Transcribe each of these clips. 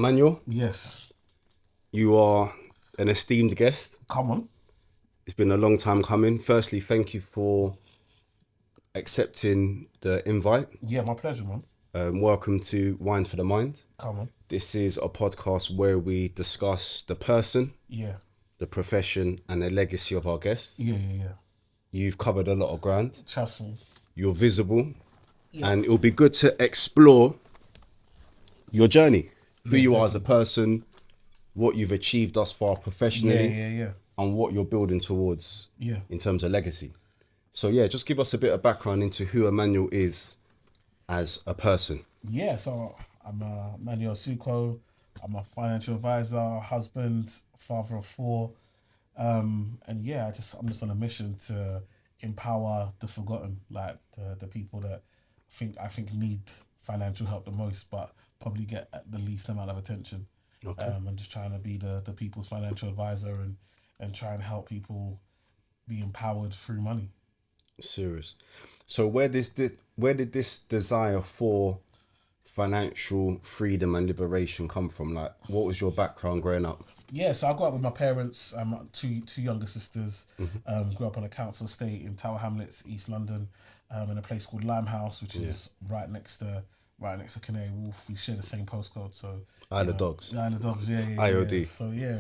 Emmanuel, Yes. you are an esteemed guest. Come on. It's been a long time coming. Firstly, thank you for accepting the invite. Yeah, my pleasure, man. Welcome to Wine for the Mind. Come on. This is a podcast where we discuss the person, Yeah. the profession, and the legacy of our guests. Yeah. You've covered a lot of ground. Trust me. You're visible, Yeah. and it'll be good to explore your journey, who Yeah, you are as a definitely. person, what you've achieved thus far Yeah, professionally, yeah, yeah. and what you're building towards Yeah. in terms of legacy. So yeah, just give us a bit of background into who Emmanuel is as a person. Yeah, so I'm Emmanuel Asuquo. I'm a financial advisor, husband, father of four. And yeah, I'm just on a mission to empower the forgotten, like the people that I think need financial help the most, but probably get the least amount of attention. Okay. I'm just trying to be the people's financial advisor and try and help people be empowered through money. Serious. So where did this desire for financial freedom and liberation come from? Like, what was your background growing up? Yeah, so I grew up with my parents, two younger sisters. Grew up on a council estate in Tower Hamlets, East London, in a place called Limehouse, which is right next to Canary Wharf. We share the same postcode, so Isle of Dogs. the Isle of Dogs. Yeah. IOD.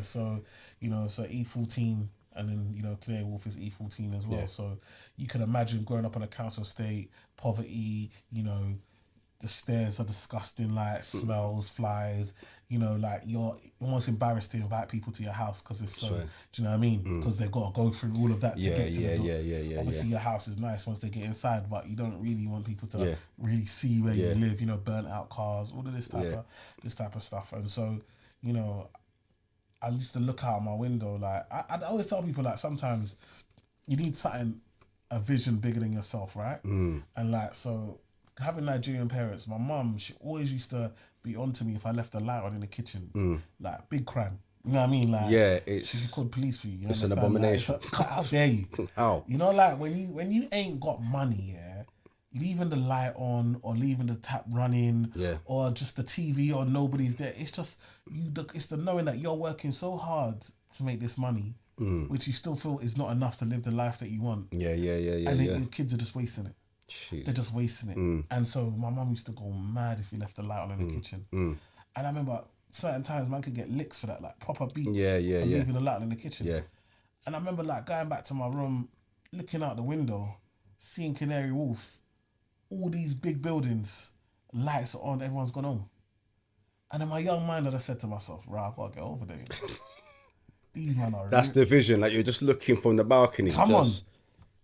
So E14, and then Canary Wharf is E14 as well. Yeah. So you can imagine growing up on a council estate, poverty. The stairs are disgusting, like smells, flies. Like you're almost embarrassed to invite people to your house because it's so. Sure. Do you know what I mean? Because they've got to go through all of that to Yeah, get to yeah, the door. yeah, yeah, yeah, Obviously, yeah. your house is nice once they get inside, but you don't really want people to Yeah. really see where Yeah. you live. Burnt out cars, all of Yeah. this type of stuff. And so, you know, I used to look out my window. Like I always tell people, like sometimes you need something, a vision bigger than yourself, right? And like so, having Nigerian parents, my mum, she always used to be on to me if I left the light on in the kitchen, like big crime. You know what I mean? Like Yeah, she called police for you. You it's an understand? Like, abomination. how dare you? How? Like when you ain't got money, yeah, leaving the light on or leaving the tap running, Yeah. or just the TV or nobody's there. It's just it's the knowing that you're working so hard to make this money, which you still feel is not enough to live the life that you want, Yeah, yeah, yeah, yeah, and yeah. the kids are just wasting it. They're Jeez. just wasting it. And so my mum used to go mad if you left the light on in the kitchen. And I remember certain times man could get licks for that, like proper beats Yeah, yeah, for yeah. leaving the light on in the kitchen. Yeah. And I remember like going back to my room, looking out the window, seeing Canary Wharf, all these big buildings, lights are on, everyone's gone home. And in my young mind, I just said to myself, right, I've got to get over there. These men are That's the vision. Like, you're just looking from the balcony. come on. Just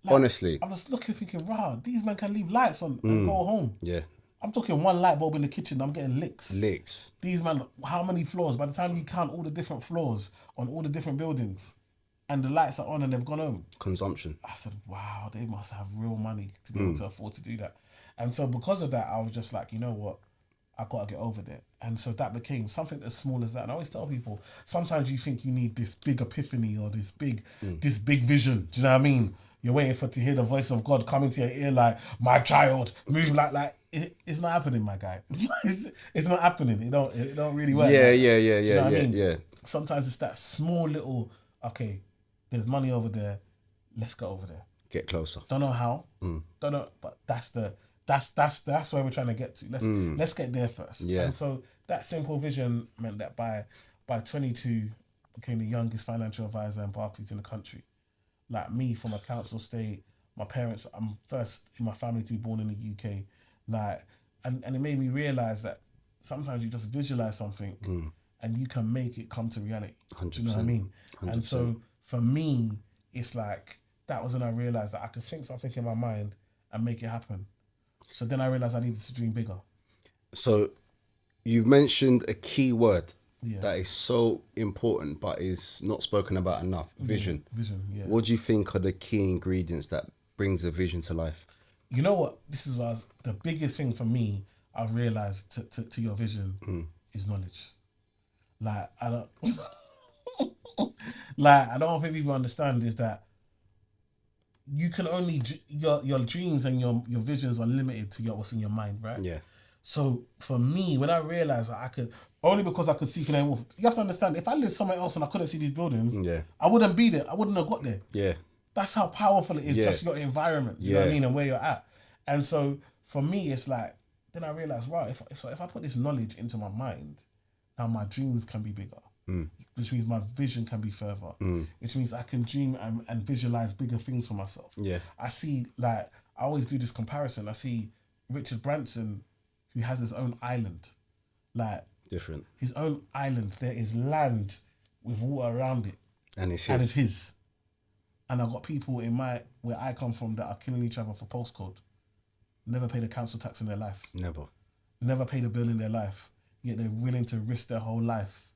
Like, honestly. I'm just looking, thinking, rah, these men can leave lights on and go home. Yeah. I'm talking one light bulb in the kitchen, I'm getting licks. Licks. These man, how many floors? By the time you count all the different floors on all the different buildings, and the lights are on and they've gone home, Consumption. I said, wow, they must have real money to be able to afford to do that. And so because of that, I was just like, you know what? I got to get over there. And so that became something as small as that. And I always tell people, sometimes you think you need this big epiphany or this big vision. Do you know what I mean? You're waiting for to hear the voice of God coming to your ear like, my child, move it's not happening, my guy. It's not happening. It don't really work. Yeah, like that. yeah, yeah, Do you yeah, know what yeah, I mean? yeah. Sometimes it's that small little, okay, there's money over there, let's go over there. Get closer. Don't know how, don't know, but that's where we're trying to get to. Let's get there first. Yeah. And so that simple vision meant that by 22, became the youngest financial advisor in Barclays in the country. Like me, from a council state, my parents, I'm first in my family to be born in the UK. Like, and it made me realize that sometimes you just visualize something and you can make it come to reality. Do you know what I mean? 100%. And so for me, it's like that was when I realized that I could think something in my mind and make it happen. So then I realized I needed to dream bigger. So you've mentioned a key word Yeah. that is so important but is not spoken about enough. Vision. Vision, yeah. What do you think are the key ingredients that brings a vision to life? You know what? This is was the biggest thing for me. I realized to your vision is knowledge. Like I don't, like I don't think people understand is that you can only your dreams and your visions are limited to what's in your mind, right? Yeah. So for me, when I realized that I could only because I could see Canary Wharf. You have to understand, if I lived somewhere else and I couldn't see these buildings, Yeah. I wouldn't be there. I wouldn't have got there. Yeah. That's how powerful it is, Yeah. just your environment. You know what I Yeah. mean? And where you're at. And so for me, it's like, then I realized, right, if I put this knowledge into my mind, now my dreams can be bigger. Which means my vision can be further. Which means I can dream and visualize bigger things for myself. Yeah. I see, like, I always do this comparison. I see Richard Branson, who has his own island. Like, Different. his own island. There is land with water around it. And it's And his. it's his. And I've got people where I come from that are killing each other for postcode. Never paid a council tax in their life. Never paid a bill in their life. Yet they're willing to risk their whole life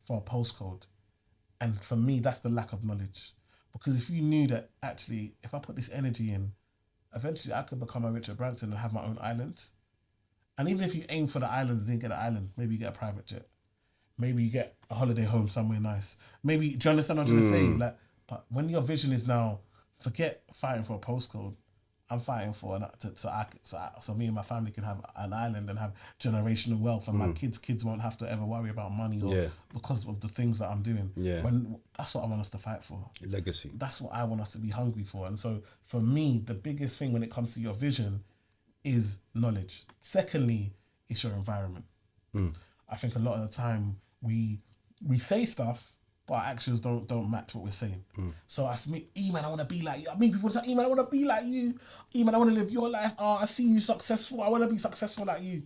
for a postcode. And for me, that's the lack of knowledge. Because if you knew that actually, if I put this energy in, eventually I could become a Richard Branson and have my own island. And even if you aim for the island and didn't get an island, maybe you get a private jet. Maybe you get a holiday home somewhere nice. Maybe, do you understand what I'm trying to say? Like, but when your vision is now, forget fighting for a postcode. I'm fighting for so me and my family can have an island and have generational wealth, and my kids won't have to ever worry about money or because of the things that I'm doing. Yeah. When that's what I want us to fight for. Legacy. That's what I want us to be hungry for. And so for me, the biggest thing when it comes to your vision is knowledge. Secondly, it's your environment. I think a lot of the time we say stuff, but our actions don't match what we're saying. So I mean, E-man, I want to be like you. I mean, people say, E-man, I want to be like you. E-man, I want to live your life. Oh, I see you successful. I want to be successful like you.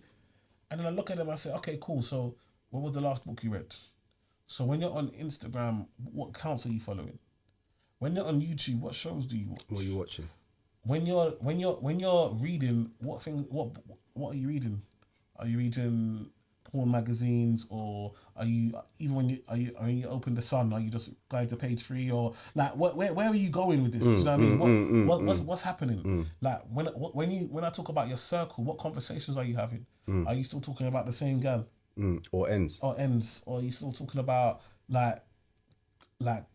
And then I look at them and I say, okay, cool. So what was the last book you read? So when you're on Instagram, what accounts are you following? When you're on YouTube, what shows do you watch? What are you watching? When you're reading, what are you reading? Are you reading porn magazines, or are you even when you open the Sun, are you just going to page 3, or like where are you going with this? Do you know what I mean? What's happening? Like when I talk about your circle, what conversations are you having? Are you still talking about the same girl? Or ends? Or are you still talking about like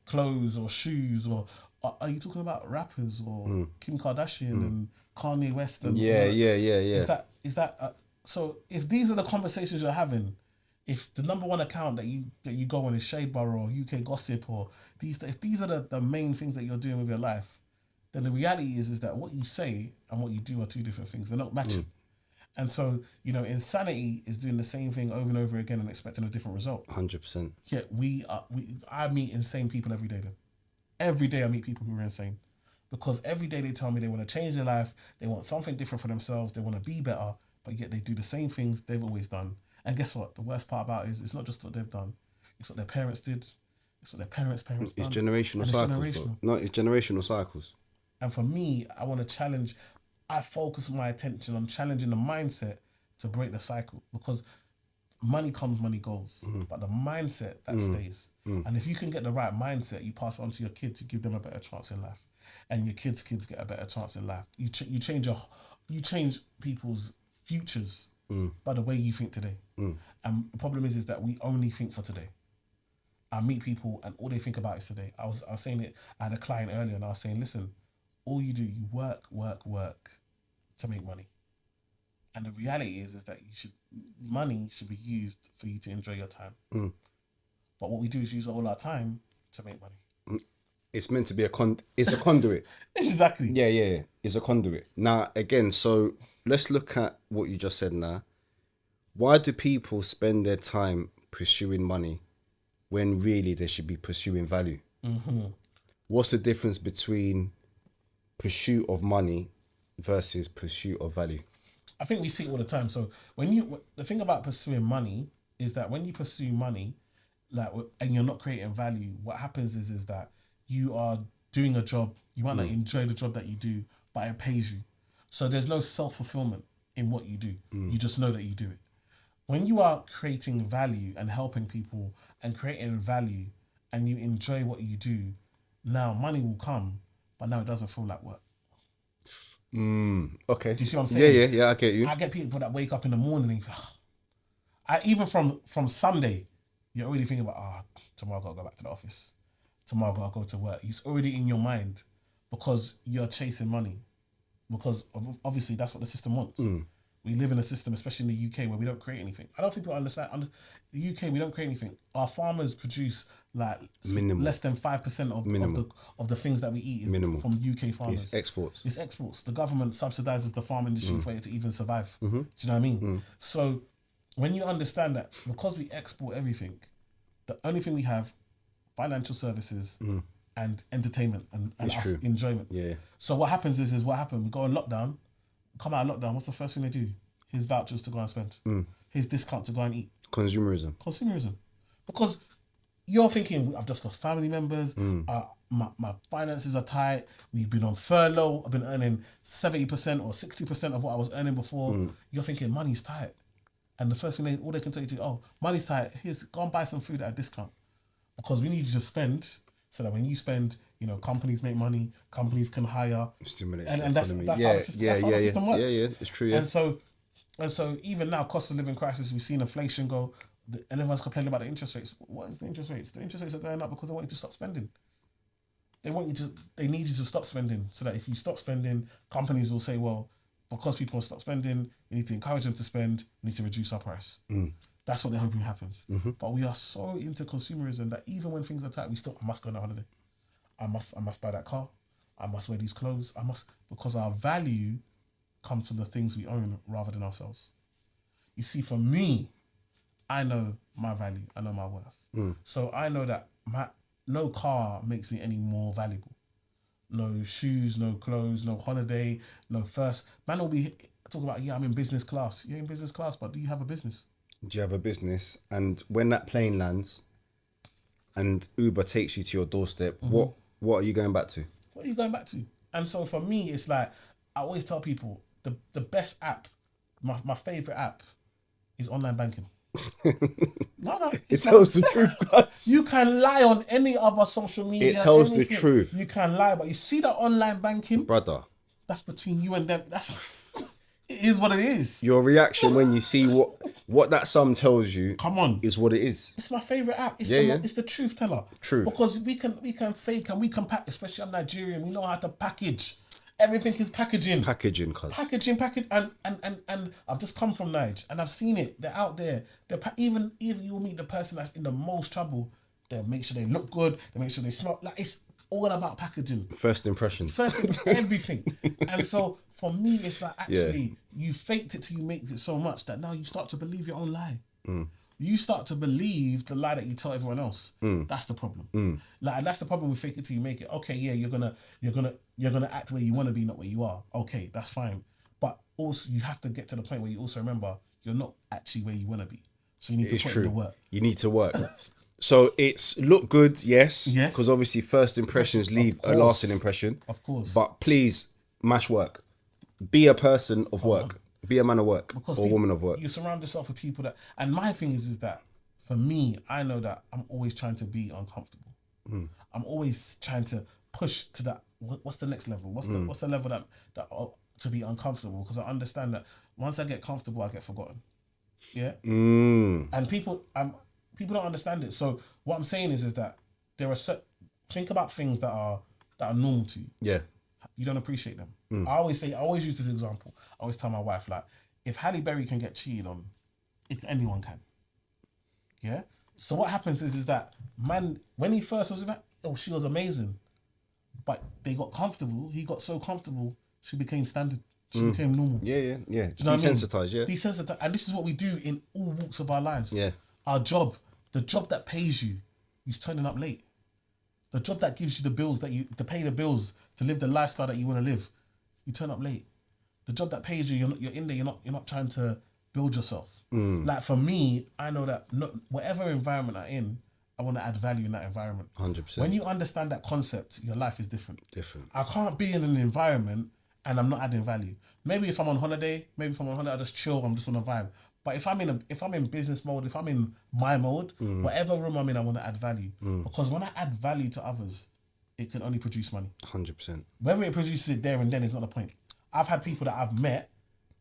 clothes or shoes, or are you talking about rappers or Kim Kardashian and Kanye West? And Yeah. Is that so? If these are the conversations you're having, if the number one account that you go on is Shadeborough or UK Gossip, or if these are the main things that you're doing with your life, then the reality is that what you say and what you do are two different things. They're not matching. And so, insanity is doing the same thing over and over again and expecting a different result. 100%. Yet I meet insane people every day. Every day I meet people who are insane, because every day they tell me they want to change their life, they want something different for themselves, they want to be better, but yet they do the same things they've always done. And guess what? The worst part about it is it's not just what they've done; it's what their parents did, it's what their parents' done. It's generational cycles. It's generational cycles. And for me, I want to challenge. I focus my attention on challenging the mindset to break the cycle, because money comes, money goes, but the mindset that stays. And if you can get the right mindset, you pass it on to your kids, you give them a better chance in life, and your kids get a better chance in life. You change people's futures by the way you think today. And the problem is that we only think for today. I meet people and all they think about is today. I was saying it. I had a client earlier and I was saying, listen, all you do, you work to make money. And the reality is that money should be used for you to enjoy your time. But what we do is use all our time to make money. It's meant to be it's a conduit. Exactly. Yeah. It's a conduit. Now, again, so let's look at what you just said now. Why do people spend their time pursuing money when really they should be pursuing value? What's the difference between pursuit of money versus pursuit of value? I think we see it all the time. So the thing about pursuing money is that when you pursue money, and you're not creating value, what happens is that you are doing a job. You might not enjoy the job that you do, but it pays you. So there's no self-fulfillment in what you do. You just know that you do it. When you are creating value and helping people and creating value, and you enjoy what you do, now money will come, but now it doesn't feel like work. Okay. Do you see what I'm saying? Yeah, I get you. I get people that wake up in the morning and think, even from Sunday, you're already thinking about, tomorrow I gotta go back to the office. Tomorrow I gotta go to work. It's already in your mind because you're chasing money. Because obviously that's what the system wants. We live in a system, especially in the UK, where we don't create anything. I don't think people understand. The UK, we don't create anything. Our farmers produce like Minimal. less than 5% of the things that we eat is Minimal. from UK farmers. It's exports. It's exports. The government subsidizes the farm industry for it to even survive. Do you know what I mean? So when you understand that, because we export everything, the only thing we have, financial services and entertainment and us enjoyment. Yeah. So what happens is what happened. We go on lockdown, come out of lockdown. What's the first thing they do? Here's vouchers to go and spend. Here's discount to go and eat. Consumerism. Because you're thinking, I've just lost family members. My finances are tight. We've been on furlough. I've been earning 70% or 60% of what I was earning before. You're thinking money's tight. And the first thing all they can tell you to, oh, money's tight. Here's, go and buy some food at a discount. Because we need you to spend, so that when you spend, you know, companies make money, companies can hire. Stimulate and the that's economy. how the system works. Yeah, it's true, yeah. And so even now, cost of living crisis, we've seen inflation go, and everyone's complaining about the interest rates. What is the interest rates? The interest rates are going up because they want you to stop spending. They need you to stop spending, so that if you stop spending, companies will say, well, because people stop spending, you need to encourage them to spend, you need to reduce our price. That's what they're hoping happens. But we are so into consumerism that even when things are tight, I must go on a holiday. I must buy that car. I must wear these clothes. Because our value comes from the things we own rather than ourselves. You see, for me, I know my value. I know my worth. So I know that no car makes me any more valuable. No shoes, no clothes, no holiday, no first. Man will be talking about, I'm in business class. You're in business class, but do you have a business? Do you have a business? And when that plane lands and Uber takes you to your doorstep, what are you going back to? What are you going back to? And so for me, it's like, I always tell people, the best app, my favorite app is online banking. No. It tells the truth, guys. You can lie on any other social media. It tells the truth. You can lie, but you see that online banking? Brother. That's between you and them. It is what it is. Your reaction when you see what that sum tells you, come on, is what it is. It's my favorite app. It's the truth teller. True. Because we can fake and we can pack. Especially I'm Nigerian. We know how to package. Everything is packaging. Packaging. And I've just come from Niger and I've seen it. They're out there. Even you'll meet the person that's in the most trouble. They make sure they look good. They make sure they smell. Like, it's all about packaging. First impression. Everything. And so for me, it's like, actually, you faked it till you make it so much that now you start to believe your own lie. You start to believe the lie that you tell everyone else. That's the problem. Like, and that's the problem with fake it till you make it. Okay, yeah, you're gonna act where you want to be, not where you are. Okay, that's fine. But also, you have to get to the point where you also remember you're not actually where you want to be. So you need to put in the work. You need to work. So it's look good, yes, because obviously first impressions leave a lasting impression. Of course. But please, mash work. Be a person of work. Be a man of work or woman of work. You surround yourself with people that... And my thing is that, for me, I know that I'm always trying to be uncomfortable. I'm always trying to push to that... What's the next level? What's the level that to be uncomfortable? Because I understand that once I get comfortable, I get forgotten. Yeah? And people don't understand it. So what I'm saying is that there are think about things that are normal to you. Yeah. You don't appreciate them. I always use this example. I always tell my wife, like, if Halle Berry can get cheated on, anyone can. Yeah? So what happens is that, man, when he first was with her, she was amazing. But they got comfortable. He got so comfortable, she became standard. She became normal. Yeah. Do you know Desensitized, what I mean? Desensitized. And this is what we do in all walks of our lives. Yeah. Our job, the job that pays you, is turning up late. The job that gives you the bills to pay the bills, to live the lifestyle that you want to live, you turn up late. The job that pays you, you're in there. You're not trying to build yourself. Like for me, I know that whatever environment I'm in, I want to add value in that environment. 100%. When you understand that concept, your life is different. I can't be in an environment and I'm not adding value. Maybe if I'm on holiday, I just chill. I'm just on a vibe. But if I'm in business mode, if I'm in my mode, whatever room I'm in, I want to add value. Because when I add value to others, it can only produce money. 100%. Whether it produces it there and then is not the point. I've had people that I've met,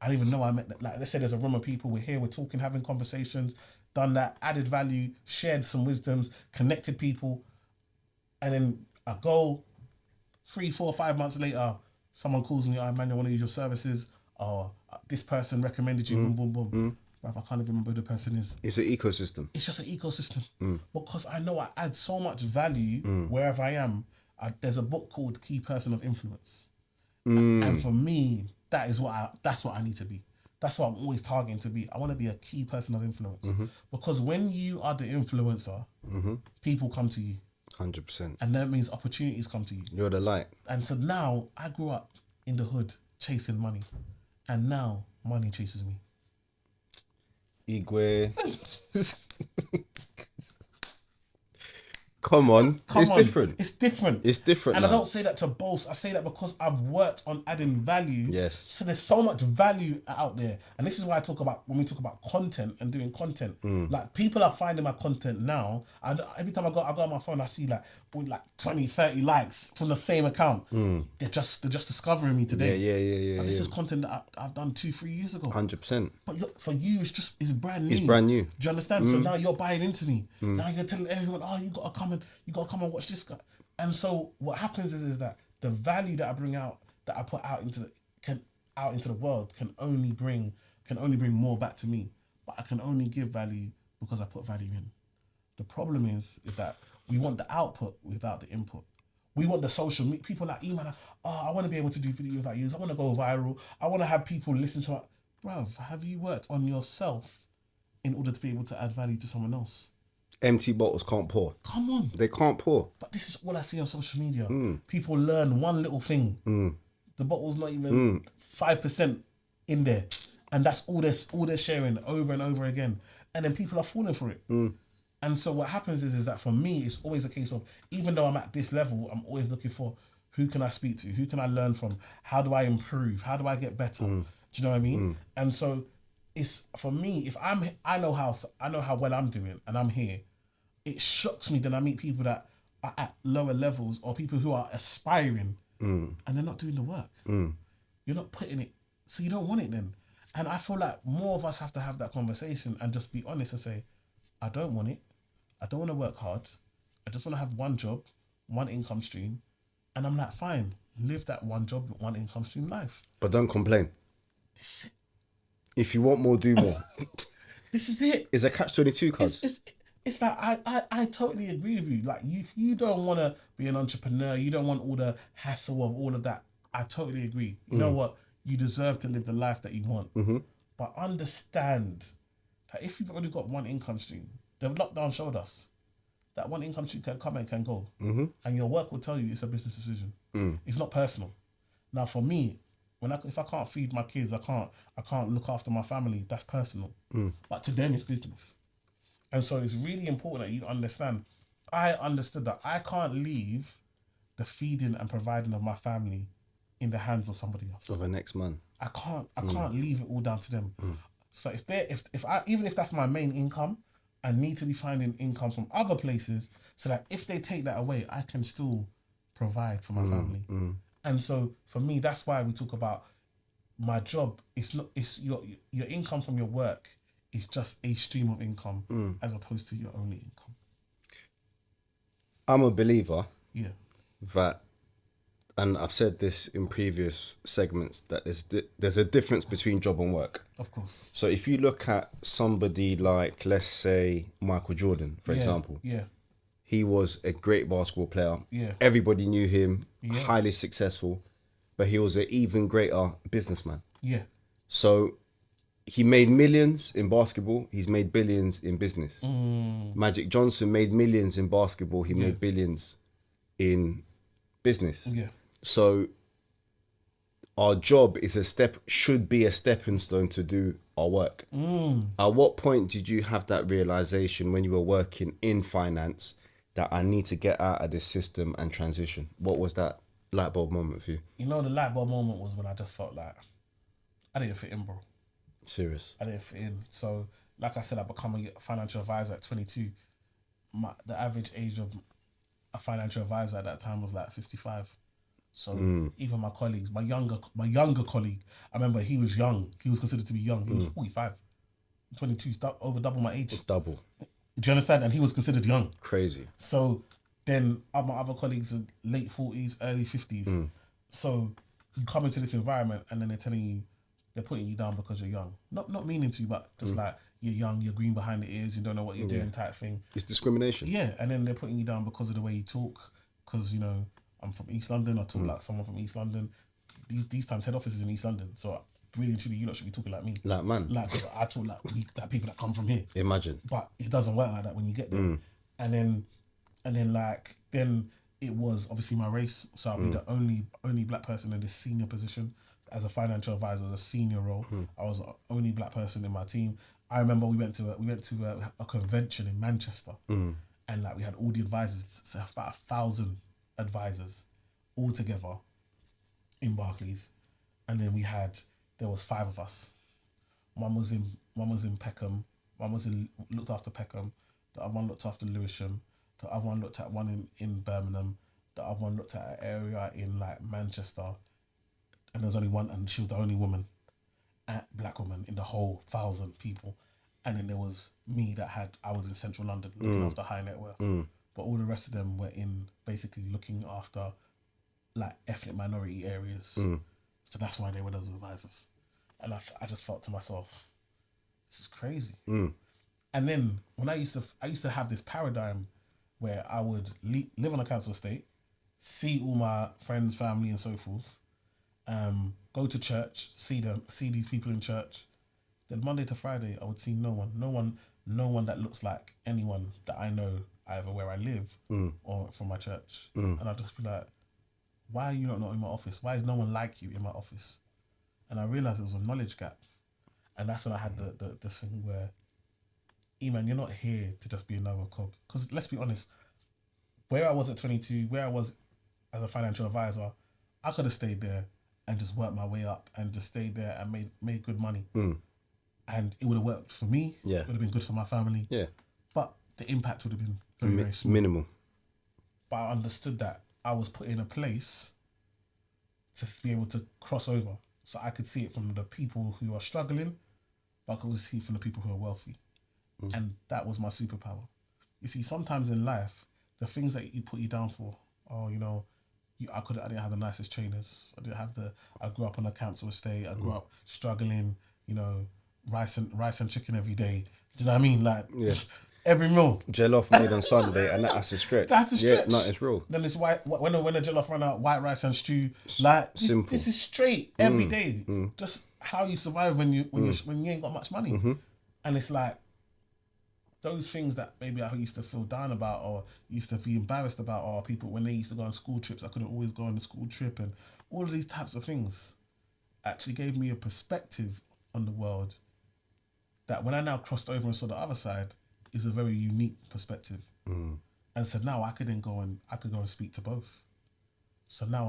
I didn't even know I met. Like, let's say there's a room of people, we're here, we're talking, having conversations, done that, added value, shared some wisdoms, connected people, and then I go 3, 4, 5 months later, someone calls me, Emmanuel, I want to use your services. oh, this person recommended you, boom, boom, boom. Bruv, I can't even remember who the person is. It's an ecosystem. It's just an ecosystem because I know I add so much value wherever I am. There's a book called Key Person of Influence, and for me, that's what I need to be. That's what I'm always targeting to be. I want to be a key person of influence because when you are the influencer, people come to you, 100%. and that means opportunities come to you. You're the light. And so now I grew up in the hood chasing money, and now money chases me. Igwe. Come on. It's different. It's different. It's different. And now. I don't say that to boast. I say that because I've worked on adding value. Yes. So there's so much value out there. And this is why I talk about when we talk about content and doing content. Like people are finding my content now. And every time I go on my phone, I see like 20, 30 likes from the same account. They're just discovering me today. Yeah. And this is content that I've done 2-3 years ago. 100%. But for you, it's brand new. It's brand new. Do you understand? So now you're buying into me. Now you're telling everyone, oh, you gotta come and watch this guy. And so what happens is that the value that I bring out, that I put out into the world, can only bring more back to me. But I can only give value because I put value in. The problem is that we want the output without the input. We want the social media. People like Emmanuel, I want to be able to do videos like yours. I want to go viral. I want to have people listen to it. Bruv, have you worked on yourself in order to be able to add value to someone else? Empty bottles can't pour. Come on. They can't pour. But this is all I see on social media. People learn one little thing. The bottle's not even 5% in there. And that's all they're sharing over and over again. And then people are falling for it. And so what happens is that for me, it's always a case of, even though I'm at this level, I'm always looking for who can I speak to? Who can I learn from? How do I improve? How do I get better? Do you know what I mean? And so it's, for me, if I know how well I'm doing and I'm here, it shocks me that I meet people that are at lower levels or people who are aspiring and they're not doing the work. You're not putting it, so you don't want it then. And I feel like more of us have to have that conversation and just be honest and say, I don't want it. I don't want to work hard. I just want to have one job, one income stream. And I'm like, fine, live that one job, one income stream life. But don't complain. This is it. If you want more, do more. This is it. It's a catch-22, cuz. It's like, I totally agree with you. Like, if you don't want to be an entrepreneur, you don't want all the hassle of all of that, I totally agree. You know what? You deserve to live the life that you want. But understand that if you've only got one income stream, the lockdown showed us that one income stream can come and can go. And your work will tell you it's a business decision. It's not personal. Now, for me, if I can't feed my kids, I can't look after my family, that's personal. But to them, it's business. And so it's really important that you understand. I understood that I can't leave the feeding and providing of my family in the hands of somebody else. Of the next man. I can't leave it all down to them. So even if that's my main income, I need to be finding income from other places so that if they take that away, I can still provide for my family. And so for me, that's why we talk about my job. It's your income from your work is just a stream of income as opposed to your only income. I'm a believer Yeah. And I've said this in previous segments, that there's a difference between job and work. Of course. So if you look at somebody like, let's say, Michael Jordan, for example. Yeah. He was a great basketball player. Yeah. Everybody knew him, highly successful, but he was an even greater businessman. Yeah. So he made millions in basketball. He's made billions in business. Magic Johnson made millions in basketball. He made billions in business. Yeah. So our job should be a stepping stone to do our work. At what point did you have that realization when you were working in finance that I need to get out of this system and transition? What was that light bulb moment for you? You know, the light bulb moment was when I just felt like I didn't fit in, bro. Serious. I didn't fit in. So, like I said, I become a financial advisor at 22. The average age of a financial advisor at that time was like 55. So even my colleagues, my younger colleague, I remember he was young. He was considered to be young. He was 45. 22, over double my age. Double. Do you understand? And he was considered young. Crazy. So then my other colleagues are late 40s, early 50s. So you come into this environment and then they're telling you, they're putting you down because you're young. Not meaning to, but just like you're young, you're green behind the ears, you don't know what you're doing, type thing. It's discrimination. Yeah, and then they're putting you down because of the way you talk. Because I'm from East London. I talk like someone from East London. These times head office is in East London, so really and truly, you lot should be talking like me. Like man. Like, because I talk like people that come from here. Imagine. But it doesn't work like that when you get there. And then it was obviously my race, so I'll be the only black person in this senior position as a financial advisor, a senior role. I was the only black person in my team. I remember we went to a convention in Manchester, and like we had all the advisors, so about 1,000 advisors all together in Barclays, and then there was 5 of us. One was in Peckham. One looked after Peckham. The other one looked after Lewisham. The other one looked at one in Birmingham. The other one looked at an area in like Manchester. And there was only one, and she was the only black woman in the whole 1,000 people. And then there was me I was in central London looking after high net worth. But all the rest of them were in basically looking after like ethnic minority areas. So that's why they were those advisors. And I just thought to myself, this is crazy. And then when I used to have this paradigm where I would live on a council estate, see all my friends, family, and so forth, go to church, see these people in church. Then Monday to Friday, I would see no one that looks like anyone that I know, either where I live or from my church. And I'd just be like, why are you not in my office? Why is no one like you in my office? And I realized it was a knowledge gap. And that's when I had the thing where, man, you're not here to just be another cog. Because let's be honest, where I was at 22, where I was as a financial advisor, I could have stayed there and just worked my way up and just stayed there and made good money. And it would have worked for me. Yeah. It would have been good for my family. Yeah. But the impact would have been very, very small. Minimal. But I understood that I was put in a place to be able to cross over. So I could see it from the people who are struggling, but I could also see it from the people who are wealthy. And that was my superpower. You see, sometimes in life, the things that you put you down for, I didn't have the nicest trainers. I grew up on a council estate. I grew up struggling, rice and chicken every day. Do you know what I mean? Like, every meal. Jollof made on Sunday, and that's a stretch. That's a stretch. Yeah, no, it's real. Then it's white, when the jollof run out, white rice and stew. Like, this is straight every day. Just how you survive when you ain't got much money. And it's like, those things that maybe I used to feel down about or used to be embarrassed about, or people when they used to go on school trips, I couldn't always go on the school trip, and all of these types of things actually gave me a perspective on the world that when I now crossed over and saw the other side is a very unique perspective. And so now I could go and speak to both. So now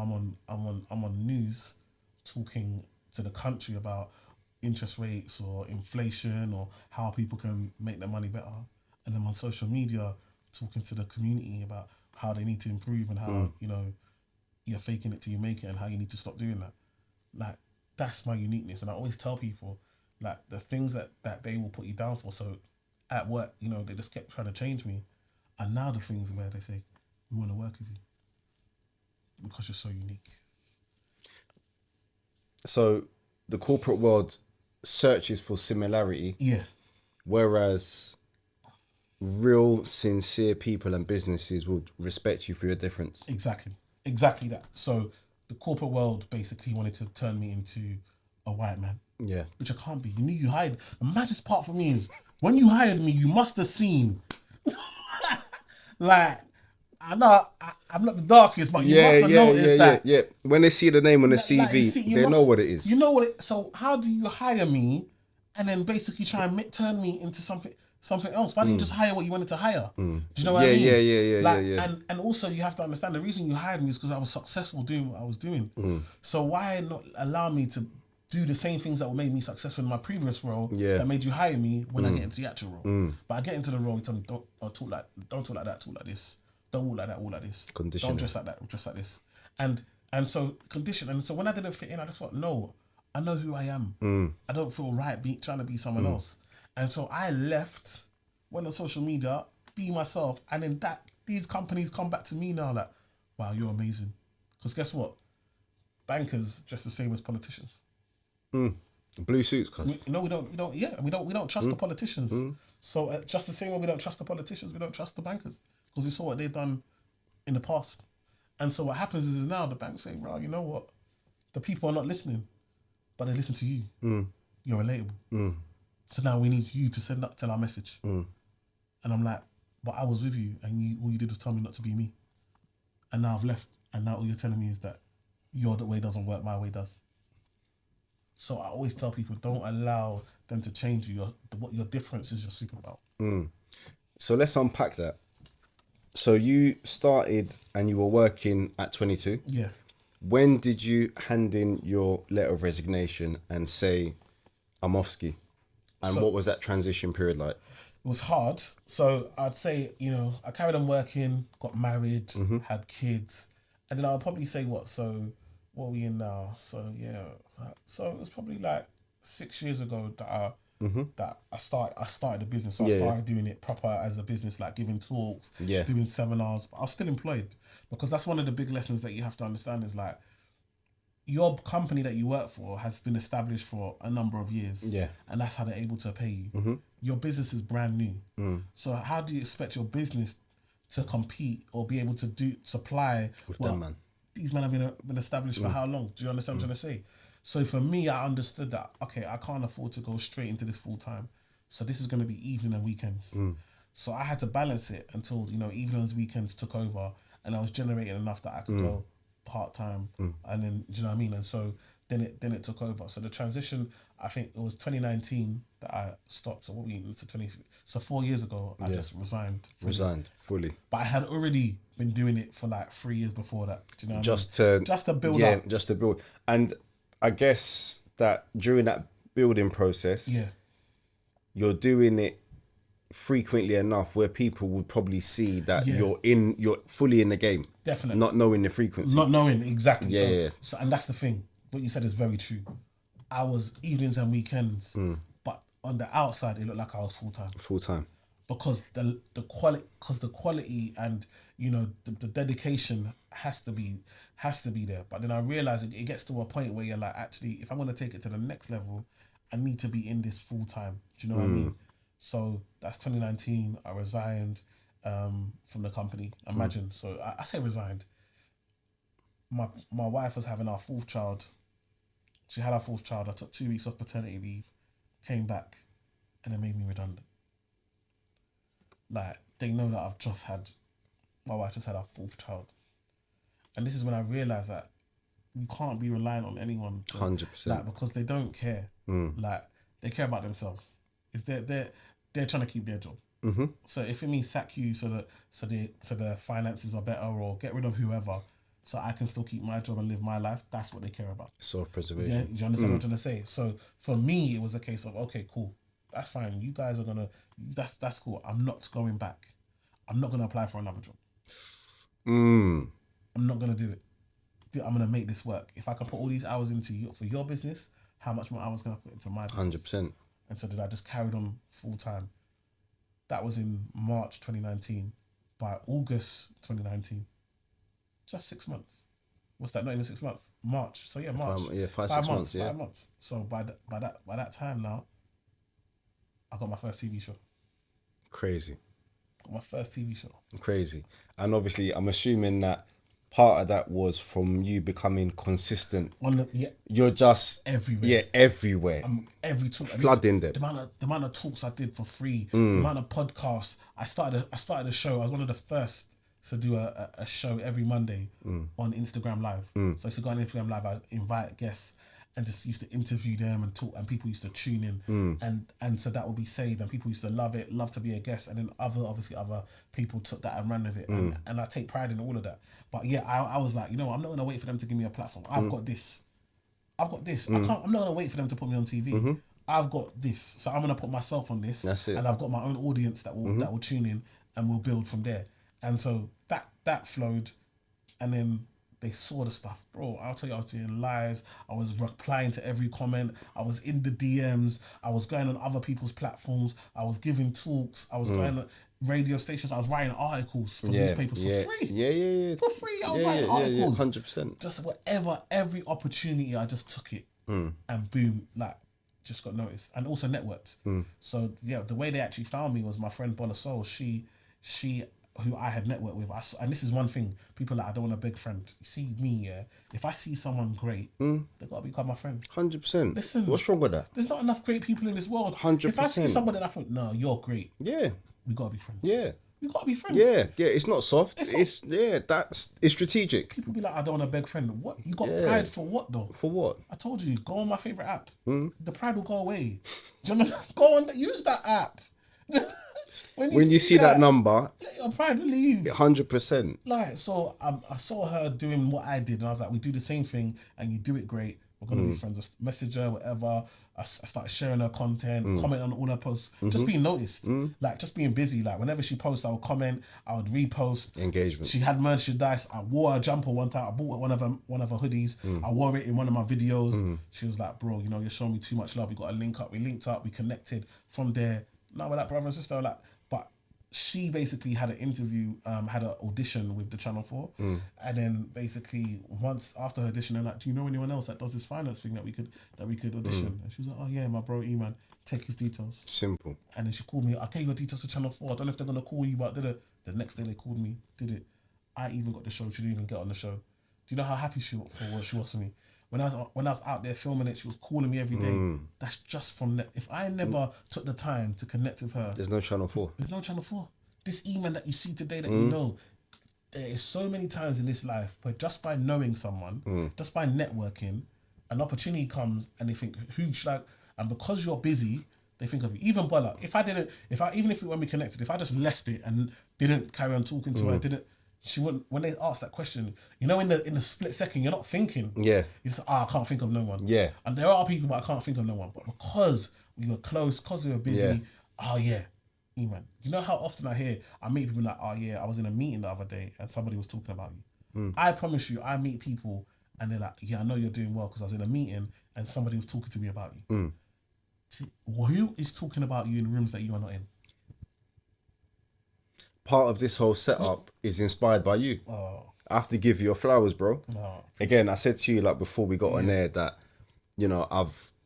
I'm on news talking to the country about interest rates or inflation or how people can make their money better, and then on social media talking to the community about how they need to improve and how you're faking it till you make it and how you need to stop doing that. Like, that's my uniqueness. And I always tell people, like, the things that they will put you down for, so at work, they just kept trying to change me, and now the things where they say, we want to work with you because you're so unique. So the corporate world searches for similarity, whereas real sincere people and businesses will respect you for your difference. Exactly that. So the corporate world basically wanted to turn me into a white man, which I can't be. You hired. The maddest part for me is when you hired me, you must have seen like, I know I'm not the darkest, but you must have noticed that. Yeah. When they see the name on the CV, they know what it is. You know what it. So how do you hire me, and then basically try and turn me into something else? Why didn't you just hire what you wanted to hire? Do you know what I mean? Yeah. And also you have to understand the reason you hired me is because I was successful doing what I was doing. So why not allow me to do the same things that made me successful in my previous role that made you hire me when I get into the actual role? But I get into the role, you tell me don't talk like that, talk like this. Don't walk like that, walk like this. Conditioning. Don't dress like that, dress like this. And so condition. And so when I didn't fit in, I just thought, no, I know who I am. I don't feel right trying to be someone else. And so I left, went on social media, be myself, and then these companies come back to me now like, wow, you're amazing. Because guess what? Bankers dress the same as politicians. Blue suits, cuz. No, we don't. Yeah, we don't trust the politicians. So just the same way we don't trust the politicians, we don't trust the bankers because we saw what they've done in the past. And so what happens is now the banks say, "Bro, you know what? The people are not listening, but they listen to you. You're relatable. So now we need you to tell our message." And I'm like, "But I was with you, and all you did was tell me not to be me. And now I've left, and now all you're telling me is that your way doesn't work, my way does." So I always tell people, don't allow them to change you. What your difference is your superpower. So let's unpack that. So you started and you were working at 22. Yeah. When did you hand in your letter of resignation and say, I'm off ski? And what was that transition period like? It was hard. So I'd say, I carried on working, got married, had kids. And then I would probably say what? So what are we in now? So yeah. So it was probably like 6 years ago that I started the business. So I started doing it proper as a business, like giving talks, doing seminars. But I was still employed because that's one of the big lessons that you have to understand is like your company that you work for has been established for a number of years. Yeah. And that's how they're able to pay you. Your business is brand new. So how do you expect your business to compete or be able to supply with them, man? These men have been established for how long? Do you understand what I'm trying to say? So for me, I understood that, okay, I can't afford to go straight into this full time. So this is going to be evening and weekends. So I had to balance it until, evenings, weekends took over and I was generating enough that I could go part time. And then, do you know what I mean? And so then it took over. So the transition, I think it was 2019 that I stopped. So what we into 20? So 4 years ago, I just resigned. Resigned fully. But I had already been doing it for like 3 years before that. Do you know what Just I mean? to Just to build up. Just to build. And I guess that during that building process, you're doing it frequently enough where people would probably see that you're fully in the game. Definitely. Not knowing the frequency. Not knowing exactly. Yeah. So and that's the thing. What you said is very true. I was evenings and weekends, but on the outside it looked like I was full time. Full time. Because the quality and the dedication has to be there. But then I realized it gets to a point where you're like, actually, if I'm going to take it to the next level, I need to be in this full time. Do you know what I mean? So that's 2019. I resigned from the company. Imagine. So I say resigned. My wife was having our fourth child. She had our fourth child. I took 2 weeks off paternity leave, came back, and they made me redundant. Like, they know that my wife just had our fourth child. And this is when I realized that you can't be relying on anyone 100%. Like, because they don't care. Like, they care about themselves. They're trying to keep their job. So if it means sack you so the finances are better, or get rid of whoever so I can still keep my job and live my life, that's what they care about. Self-preservation. Do you understand what I'm trying to say? So for me, it was a case of, okay, cool. That's fine. You guys are that's cool. I'm not going back. I'm not gonna apply for another job. I'm not gonna do it. I'm gonna make this work. If I can put all these hours for your business, how much more hours can I put into my business? 100%. And so then I just carried on full time. That was in March 2019. By August 2019, just 6 months. What's that? Not even 6 months. March. So yeah, March. 5 months. 5 months. So by that time now, I got my first TV show. Crazy. My first TV show. Crazy. And obviously, I'm assuming that part of that was from you becoming consistent. You're just everywhere. Yeah, everywhere. Every talk. Flooding them. The amount of talks I did for free. The amount of podcasts. I started a show. I was one of the first to do a show every Monday on Instagram Live. So I used to go on Instagram Live. I invite guests and just used to interview them and talk, and people used to tune in, and so that would be saved, and people used to love to be a guest, and then other people took that and ran with it, and I take pride in all of that. But yeah, I was like, I'm not gonna wait for them to give me a platform. I've got this. I'm not gonna wait for them to put me on TV. I've got this, so I'm gonna put myself on this. That's it. And I've got my own audience that will tune in, and we'll build from there. And so that flowed, and then they saw the stuff, bro. I'll tell you, I was doing lives. I was replying to every comment. I was in the DMs. I was going on other people's platforms. I was giving talks. I was going on radio stations. I was writing articles for newspapers for free. Yeah. For free, I was writing articles. 100%. Just whatever, every opportunity, I just took it. And boom, like just got noticed and also networked. So yeah, the way they actually found me was my friend Bola Soul. She who I had networked with. And this is one thing, people like, I don't want a big friend. You see me, yeah. If I see someone great, they gotta become my friend. 100%. Listen, What's wrong with that? There's not enough great people in this world. 100%. If I see somebody that I think, no, you're great, Yeah. we gotta be friends. Yeah. We gotta be friends. Yeah. Yeah. It's not soft. It's It's strategic. People be like, I don't want a beg friend. What? You got pride for what though? For what? I told you, go on my favorite app. The pride will go away. Do you understand? Go on, use that app. when you see that number, let your pride leave. 100%. Like, so I saw her doing what I did, and I was like, we do the same thing, and you do it great. We're gonna be friends. I message her, whatever. I started sharing her content, comment on all her posts, just being noticed, like just being busy. Like whenever she posts, I would comment, I would repost. Engagement. She had merchandise. I wore a jumper one time. I bought one of her hoodies. I wore it in one of my videos. She was like, "Bro, you know, you're showing me too much love. We got to link up." We linked up. We connected. From there, now we're like brother and sister. Like, but she basically had an interview, had an audition with the Channel 4, and then basically once after her audition, they're like, "Do you know anyone else that does this finance thing that we could audition?" And she was like, "Oh yeah, my bro Eman, take his details." Simple. And then she called me. I gave your details to Channel 4. I don't know if they're gonna call you, but did it. The next day they called me, did it. I even got the show. She didn't even get on the show. Do you know how happy she was for me? When I was out there filming it, she was calling me every day. That's just from that. If I never took the time to connect with her, There's no Channel 4. there's no Channel 4. This Eman that you see today that you know, there is so many times in this life where just by knowing someone, just by networking, an opportunity comes and they think, who should I? And because you're busy, they think of you. Even Bola, even if when we connected, if I just left it and didn't carry on talking to her, she wouldn't. When they ask that question, you know, in the split second, you're not thinking. Yeah. You just, I can't think of no one. Yeah. And there are people, but I can't think of no one. But because we were close, because we were busy, oh yeah, Eman. You know how often I meet people like, oh yeah, I was in a meeting the other day and somebody was talking about you. I promise you, I meet people and they're like, yeah, I know you're doing well because I was in a meeting and somebody was talking to me about you. See, who is talking about you in rooms that you are not in? Part of this whole setup is inspired by you. I have to give you your flowers, bro. Again, I said to you like before we got on air that, you know,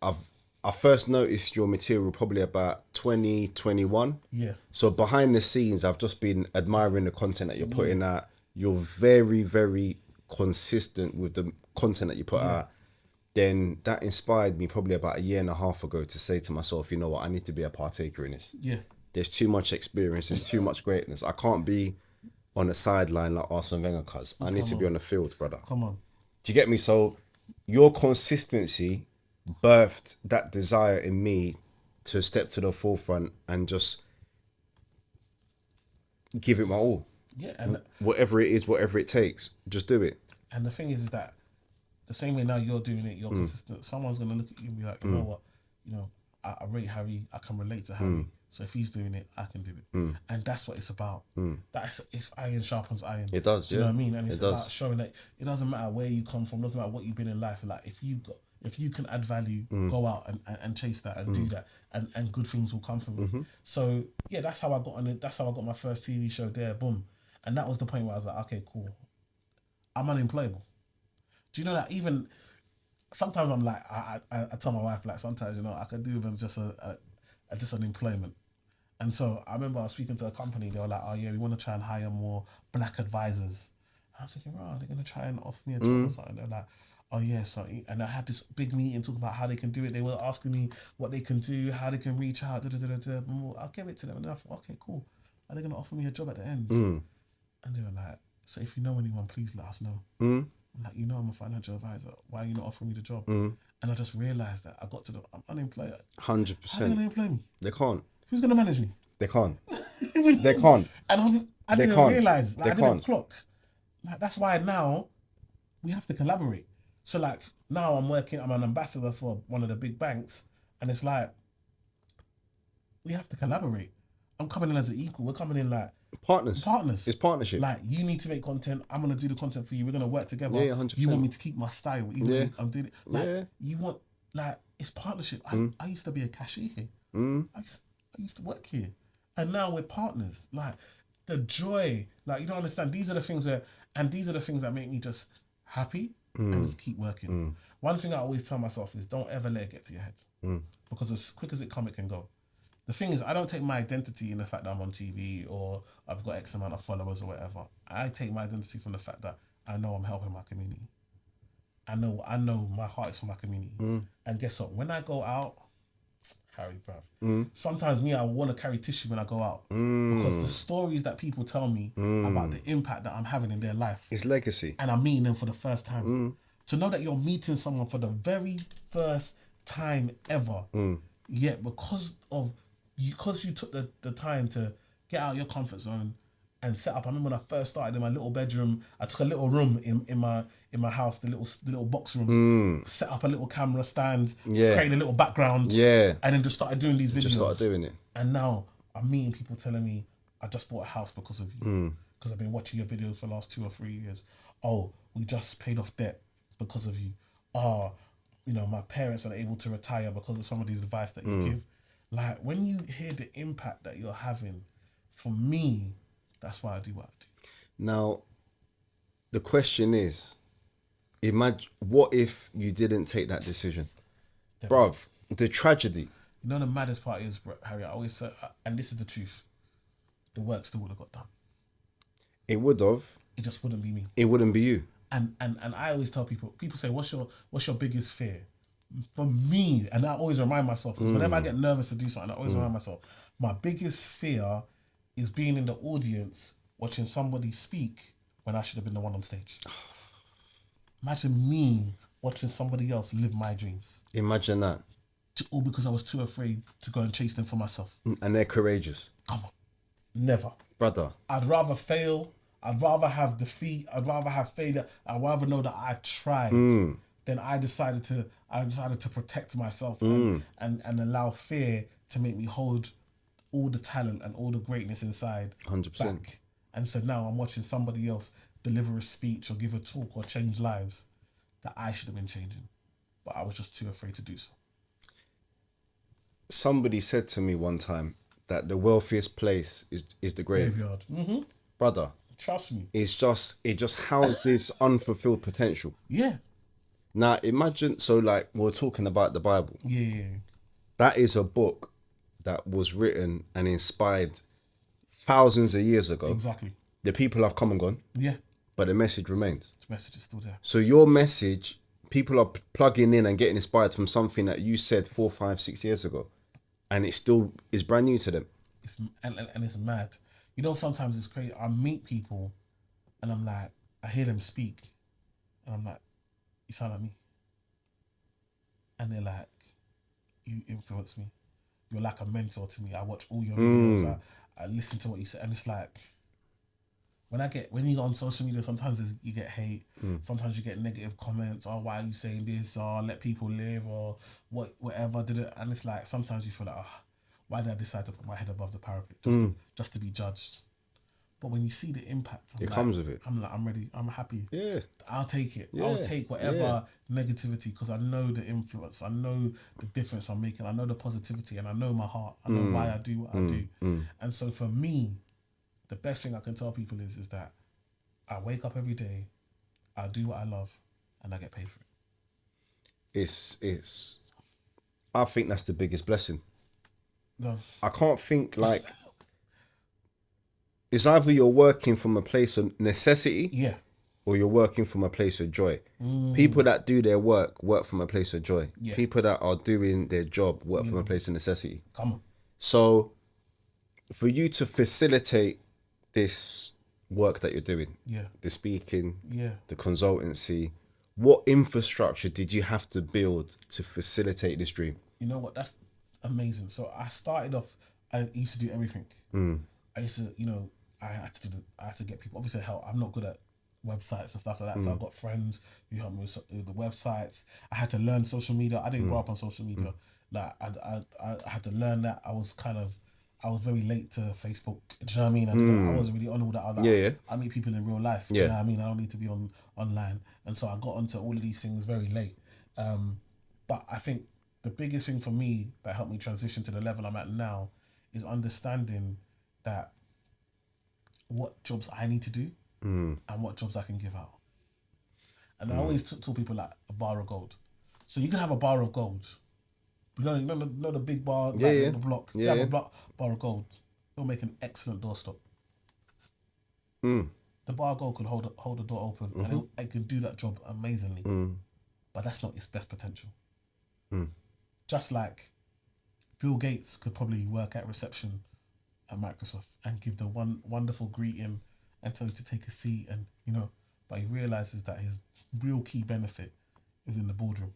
I first noticed your material probably about 2021. Yeah. So behind the scenes, I've just been admiring the content that you're putting out. You're very, very consistent with the content that you put out. Then that inspired me probably about a year and a half ago to say to myself, you know what, I need to be a partaker in this. Yeah. There's too much experience. There's too much greatness. I can't be on the sideline like Arsene Wenger, cuz I need to be on the field, brother. Come on. Do you get me? So your consistency birthed that desire in me to step to the forefront and just give it my all. Yeah. And whatever it is, whatever it takes, just do it. And the thing is that the same way now you're doing it, you're consistent. Someone's gonna look at you and be like, you know what, you know, I rate Harry. I can relate to Harry. So if he's doing it, I can do it. And that's what it's about. It's iron sharpens iron. It does. Do you know what I mean? And it's about showing that it doesn't matter where you come from, doesn't matter what you've been in life. Like if you can add value, go out and chase that and do that, and good things will come from it. So yeah, that's how I got on it. That's how I got my first TV show there. Boom, and that was the point where I was like, okay, cool. I'm unemployable. Do you know that even sometimes I'm like, I tell my wife like sometimes, you know, I could do even just just an employment. And so I remember I was speaking to a company. They were like, oh yeah, we want to try and hire more black advisors. And I was thinking, right, they're gonna try and offer me a job or something. They're like, oh yeah, so, and I had this big meeting talking about how they can do it. They were asking me what they can do, how they can reach out. I'll give it to them, and then I thought, okay, cool. Are they gonna offer me a job at the end? And they were like, so if you know anyone, please let us know. I'm like, you know, I'm a financial advisor. Why are you not offering me the job? And I just realized that I'm unemployed. 100%. How are they gonna employ me? They can't. Who's gonna manage me? They can't. They can't. And I They didn't can't. realize. Like, They I didn't can't. clock. Like, that's why now we have to collaborate. So like now I'm an ambassador for one of the big banks, and it's like we have to collaborate. I'm coming in as an equal. We're coming in like Partners. partners. It's partnership. Like you need to make content. I'm gonna do the content for you. We're gonna work together. Yeah, 100%. You want me to keep my style. Even Yeah. when I'm doing it. Like Yeah. you want like it's partnership. I used to be a cashier here. I used to work here, and now we're partners. Like the joy. Like you don't understand. These are the things that make me just happy. and just keep working. One thing I always tell myself is don't ever let it get to your head, because as quick as it come, it can go. The thing is, I don't take my identity in the fact that I'm on TV or I've got X amount of followers or whatever. I take my identity from the fact that I know I'm helping my community. I know my heart is for my community. And guess what? When I go out, Harry, bruv, sometimes me, I want to carry tissue when I go out, because the stories that people tell me about the impact that I'm having in their life, It's legacy. and I'm meeting them for the first time. To know that you're meeting someone for the very first time ever, yet because you took the time to get out of your comfort zone and set up. I remember when I first started in my little bedroom, I took a little room in my house, the little box room, set up a little camera stand, created a little background, and then just started doing these videos. Just started doing it. And now I'm meeting people telling me, I just bought a house because of you. Because I've been watching your videos for the last 2 or 3 years. Oh, we just paid off debt because of you. Oh, my parents are able to retire because of some of the advice that you give. Like, when you hear the impact that you're having, for me, that's why I do what I do. Now, the question is, imagine, what if you didn't take that decision? Bruv, the tragedy. You know, the maddest part is, Harry, I always say, and this is the truth, the work still would have got done. It would have. It just wouldn't be me. It wouldn't be you. And I always tell people say, what's your biggest fear? For me, and I always remind myself, because whenever I get nervous to do something, I always remind myself, my biggest fear is being in the audience watching somebody speak when I should have been the one on stage. Imagine me watching somebody else live my dreams. Imagine that. All because I was too afraid to go and chase them for myself. And they're courageous. Come on. Never. Brother. I'd rather fail. I'd rather have defeat. I'd rather have failure. I'd rather know that I tried. Then I decided to protect myself and allow fear to make me hold all the talent and all the greatness inside 100%. back. And so now I'm watching somebody else deliver a speech or give a talk or change lives that I should have been changing, but I was just too afraid to do so. Somebody said to me one time that the wealthiest place is the grave. Graveyard. Brother, trust me. it just houses unfulfilled potential. Yeah. Now imagine, so like we're talking about the Bible. Yeah. That is a book that was written and inspired thousands of years ago. Exactly. The people have come and gone. Yeah. But the message remains. The message is still there. So your message, people are plugging in and getting inspired from something that you said 4, 5, 6 years ago, and it still is brand new to them. And it's mad. You know, sometimes it's crazy. I meet people and I'm like, I hear them speak and I'm like, you sound like me. And they're like, you influence me. You're like a mentor to me. I watch all your videos. I listen to what you say. And it's like, when you go on social media, sometimes you get hate. Sometimes you get negative comments. Oh, why are you saying this? Or let people live, or whatever. And it's like, sometimes you feel like, why did I decide to put my head above the parapet just to be judged? But when you see the impact, it comes with it. I'm like, I'm ready. I'm happy. Yeah, I'll take it. Yeah. I'll take whatever negativity, because I know the influence. I know the difference I'm making. I know the positivity, and I know my heart. I know why I do what I do. And so for me, the best thing I can tell people is that I wake up every day, I do what I love, and I get paid for it. I think that's the biggest blessing. No. I can't think, like, it's either you're working from a place of necessity, Yeah. or you're working from a place of joy. People that do their work from a place of joy. Yeah. People that are doing their job work from a place of necessity. Come on. So for you to facilitate this work that you're doing, the speaking, the consultancy, what infrastructure did you have to build to facilitate this dream? You know what? That's amazing. So I started off, I used to do everything. I used to, I had to get people, obviously help. I'm not good at websites and stuff like that. So I got friends who helped me with the websites. I had to learn social media. I didn't grow up on social media. Like I had to learn that. I was very late to Facebook. Do you know what I mean? I wasn't really on all that. I was like, I meet people in real life. Do you know what I mean? I don't need to be online. And so I got onto all of these things very late. But I think the biggest thing for me that helped me transition to the level I'm at now is understanding that what jobs I need to do and what jobs I can give out. And I always tell people like a bar of gold. So you can have a bar of gold. You know the big bar, Yeah, like yeah. the block. If you Yeah, have a yeah. bar of gold, it'll make an excellent doorstop. Mm. The bar of gold can hold the door open, and it can do that job amazingly. But that's not its best potential. Just like Bill Gates could probably work at reception at Microsoft and give the one wonderful greeting and tell you to take a seat, and but he realizes that his real key benefit is in the boardroom.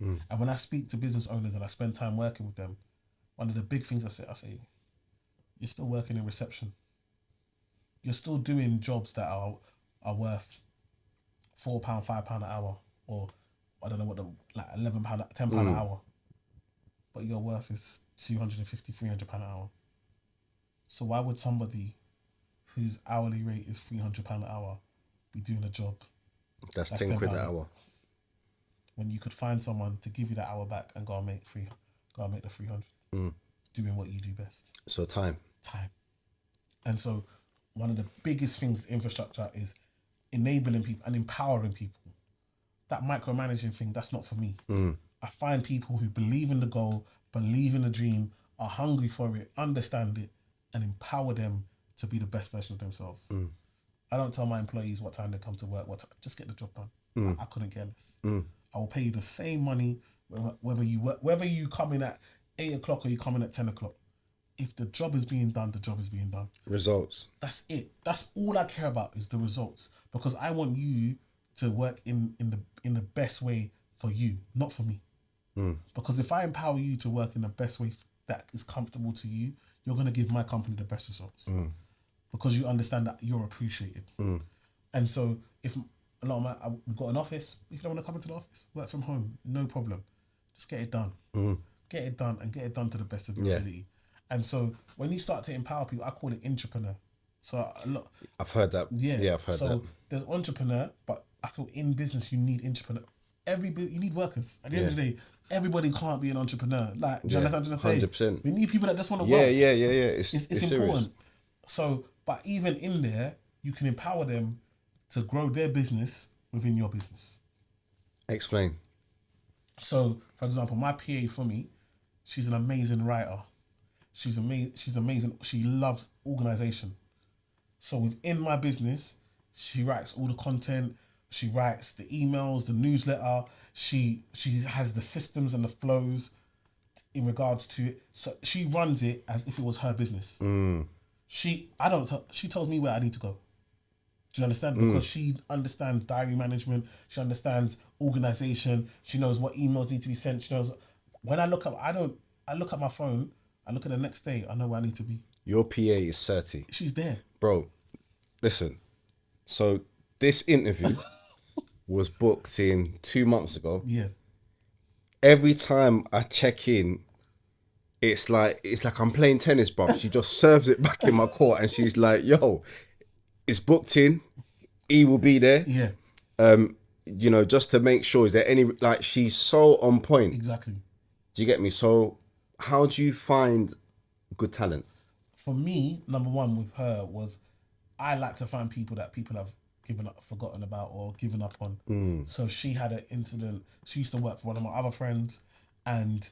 And when I speak to business owners and I spend time working with them, one of the big things I say, you're still working in reception. You're still doing jobs that are worth £4, £5 an hour, or I don't know what like £11, £10 an hour, but your worth is 250, £300 an hour. So why would somebody whose hourly rate is £300 an hour be doing a job That's that's 10 £10 quid an hour. when you could find someone to give you that hour back and go and make the 300, doing what you do best, So time. time. And so one of the biggest things infrastructure is enabling people and empowering people. That micromanaging thing, that's not for me. I find people who believe in the goal, believe in the dream, are hungry for it, understand it, and empower them to be the best version of themselves. I don't tell my employees what time they come to work, just get the job done. I couldn't care less. I will pay you the same money whether you come in at 8 o'clock or you come in at 10 o'clock. If the job is being done, the job is being done. Results. That's it. That's all I care about is the results, because I want you to work in the best way for you, not for me. Because if I empower you to work in the best way that is comfortable to you, you're going to give my company the best results, because you understand that you're appreciated. And so if a lot of we've got an office, if you don't want to come into the office, work from home, no problem. Just get it done. Get it done, and get it done to the best of your ability. And so when you start to empower people, I call it entrepreneur. So a lot. I've heard that. Yeah, I've heard that. So there's entrepreneur, but I feel in business you need entrepreneur. You need workers. At the end of the day, everybody can't be an entrepreneur. Like, do you understand what I'm trying to say? 100%. We need people that just want to Yeah, work. yeah. It's It's serious. important. So, but even in there, you can empower them to grow their business within your business. Explain. So, for example, my PA for me, she's an amazing writer. She's amazing. She loves organization. So within my business, she writes all the content. She writes the emails, the newsletter. She has the systems and the flows in regards to it. So she runs it as if it was her business. She tells me where I need to go. Do you understand? Because she understands diary management. She understands organization. She knows what emails need to be sent. She knows when I look at my phone. I look at the next day. I know where I need to be. Your PA is 30. She's there. Bro, listen. So this interview was booked in 2 months ago. Yeah. Every time I check in, it's like I'm playing tennis, bro. She just serves it back in my court, and she's like, "Yo, it's booked in. He will be there." Yeah. Just to make sure. Is there any she's so on point? Exactly. Do you get me? So, how do you find good talent? For me, number one with her was I like to find people that people have forgotten about or given up on. So she had an incident. She used to work for one of my other friends, and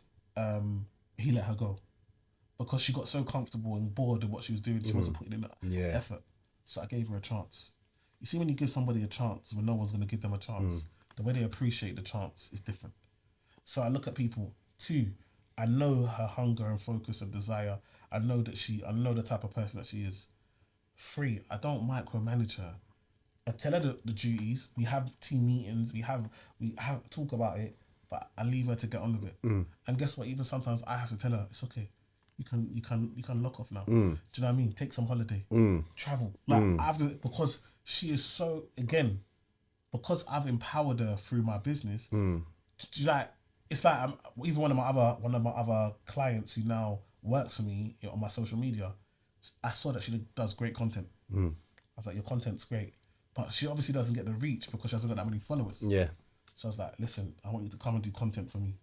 he let her go because she got so comfortable and bored with what she was doing. She wasn't putting in that effort. So I gave her a chance. You see, when you give somebody a chance when no one's going to give them a chance, the way they appreciate the chance is different. So I look at people. 2, I know her hunger and focus and desire. I know the type of person that she is. 3, I don't micromanage her. I tell her the duties. We have team meetings. We have talk about it, but I leave her to get on with it. And guess what? Even sometimes I have to tell her it's okay. You can lock off now. Do you know what I mean? Take some holiday. Travel. I have to, because she is so, again, because I've empowered her through my business. It's like even one of my other clients who now works for me on my social media. I saw that she does great content. I was like, your content's great, but she obviously doesn't get the reach because she hasn't got that many followers. Yeah. So I was like, listen, I want you to come and do content for me.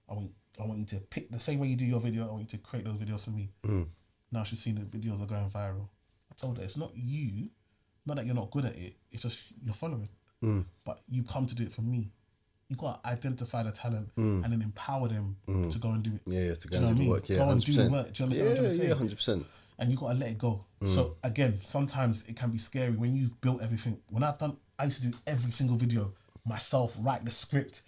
I want you to pick the same way you do your video. I want you to create those videos for me. Now she's seen the videos are going viral. I told her it's not you, not that you're not good at it. It's just you're following. but you come to do it for me. You got to identify the talent and then empower them to go and do it. Yeah, to Do go you know and what I do the mean? work. Yeah, Go and do the 100%. work. Do you understand what I'm trying to say? Yeah, 100%. And you got to let it go. So again, sometimes it can be scary when you've built everything. When I used to do every single video myself, write the script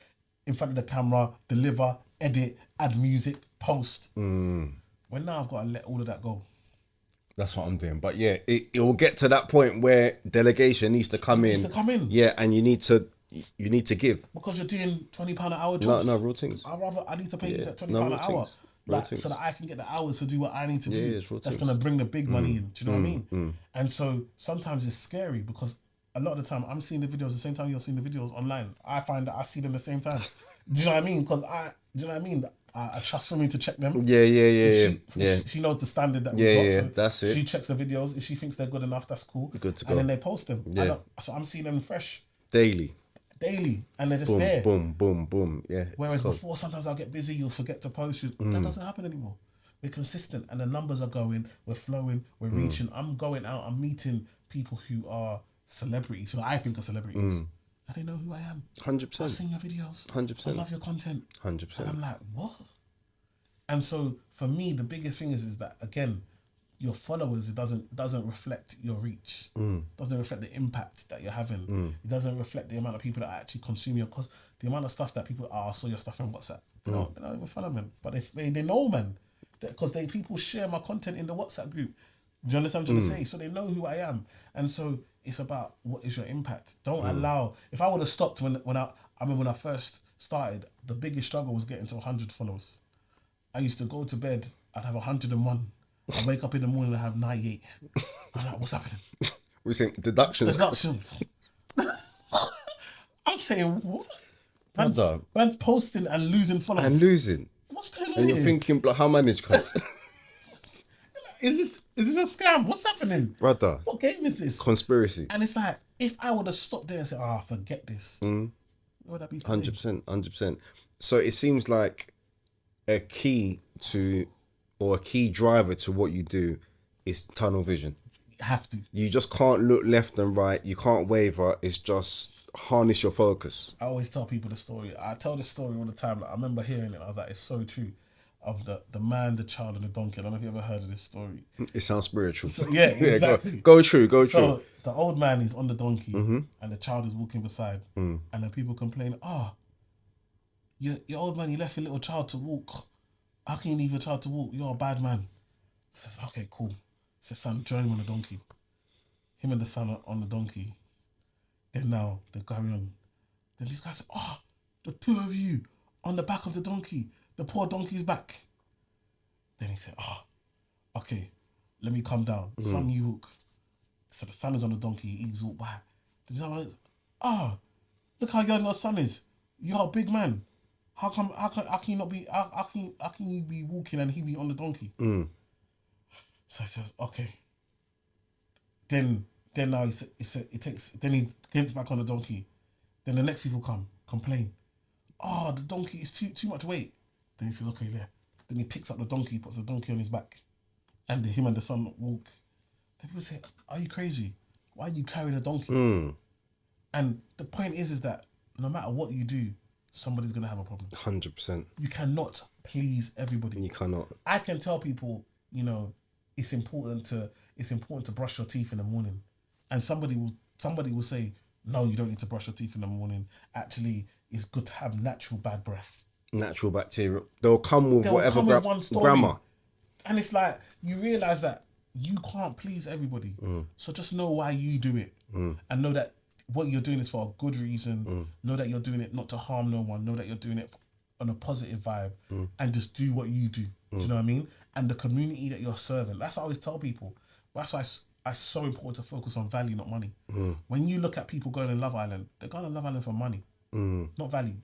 in front of the camera, deliver, edit, add music, post. When now I've got to let all of that go. That's what I'm doing. But yeah, it will get to that point where delegation needs to come in. Needs to come in. Yeah, and you need to give. Because you're doing £20 an hour No, jobs. no, real things. I need to pay you that £20 no, an real hour. things. Real Like, things. so that I can get the hours to do what I need to do. it's real That's things. going to bring the big money in. Do you know what I mean? And so sometimes it's scary because a lot of the time I'm seeing the videos the same time you're seeing the videos online. I find that I see them the same time. Do you know what I mean? Because do you know what I mean? I trust for me to check them. Yeah. She knows the standard that Yeah, we've got. yeah, So that's it. she checks the videos. If she thinks they're good enough, that's cool. Good to go. And then they post them. Yeah. So I'm seeing them fresh Daily. and they're just Boom, there. boom, boom, boom. Yeah. Whereas before, sometimes I'll get busy, you'll forget to post. That doesn't happen anymore. We're consistent and the numbers are going, we're flowing, we're reaching. I'm going out, I'm meeting people who are celebrities, who I think are celebrities. And they know who I am. 100%. I've seen your videos. 100%. I love your content. 100%. And I'm like, what? And so for me, the biggest thing is that, again, your followers, it doesn't reflect your reach. Doesn't reflect the impact that you're having. It doesn't reflect the amount of people that actually consume your, because the amount of stuff that people I saw your stuff on WhatsApp. They don't even follow, man. But they know, man, because people share my content in the WhatsApp group. Do you understand what I'm trying to say? So they know who I am. And so it's about what is your impact. Don't allow. If I would have stopped when when I first started, the biggest struggle was getting to 100 followers. I used to go to bed, I'd have 101. I wake up in the morning and I have 98. I'm like, what's happening? We're saying deductions. I'm saying, what? Brother. Man's posting and losing followers. And losing. What's going on And here? you're thinking, how manage costs? Is this a scam? What's happening? Brother. What game is this? Conspiracy. And it's like, if I would have stopped there and said, forget this, where would I be today? 100%. So it seems like a key driver to what you do is tunnel vision. You have to. You just can't look left and right. You can't waver. It's just harness your focus. I always tell people the story. I tell this story all the time. Like, I remember hearing it. I was like, it's so true. Of the man, the child, and the donkey. I don't know if you ever heard of this story. It sounds spiritual. So, yeah, exactly. Go true. So the old man is on the donkey, and the child is walking beside, and then people complain, your old man, you left your little child to walk. How can you leave your child to walk? You're a bad man. Says, okay, cool. Says, son, join him on the donkey. Him and the son on the donkey. Then now they carry on. Then these guys say, the two of you on the back of the donkey. The poor donkey's back. Then he said, okay, let me come down. Son, you walk. So the son is on the donkey, he's walked by. Then he's like, look how young your son is. You're a big man. How can you not be, how can you be walking and he be on the donkey? So he says, okay. Then now then he gets back on the donkey. Then the next people come, complain. The donkey is too much weight. Then he says, okay, there. Then he picks up the donkey, puts the donkey on his back. And him and the son walk. Then people say, are you crazy? Why are you carrying a donkey? And the point is that no matter what you do, somebody's going to have a problem. 100%. You cannot please everybody. You cannot. I can tell people, it's important to brush your teeth in the morning. And somebody will say, no, you don't need to brush your teeth in the morning. Actually, it's good to have natural bad breath. Natural bacteria. They'll come with whatever grammar. And it's like, you realise that you can't please everybody. So just know why you do it. And know that what you're doing is for a good reason. Know that you're doing it not to harm no one. Know that you're doing it on a positive vibe. And just do what you do. Do you know what I mean? And the community that you're serving. That's what I always tell people. That's why it's so important to focus on value, not money. When you look at people going to Love Island, they're going to Love Island for money, not value.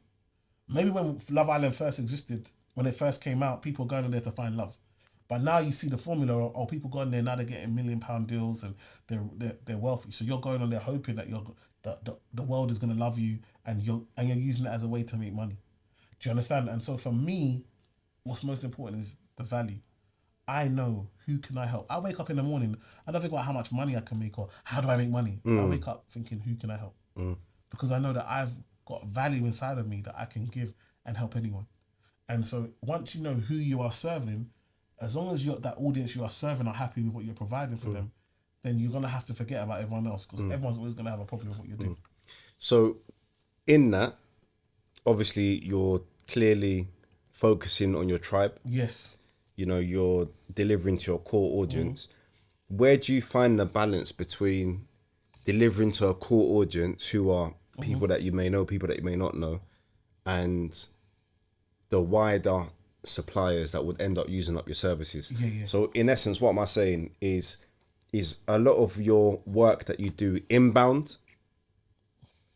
Maybe when Love Island first existed, when it first came out, people were going in there to find love. But now you see the formula of people going there, now they're getting £1 million deals and they're wealthy. So you're going on there hoping that the world is going to love you and you're using it as a way to make money. Do you understand? And so for me, what's most important is the value. I know who can I help. I wake up in the morning, I don't think about how much money I can make or how do I make money. I wake up thinking, who can I help? because I know that I've got value inside of me that I can give and help anyone. And so once you know who you are serving, as long as that audience you are serving are happy with what you're providing for them, then you're gonna have to forget about everyone else because everyone's always gonna have a problem with what you're doing. So in that, obviously you're clearly focusing on your tribe. Yes. You know, you're delivering to your core audience. Where do you find the balance between delivering to a core audience who are people that you may know, people that you may not know, and the wider suppliers that would end up using up your services? Yeah. So in essence, what am I saying is a lot of your work that you do inbound,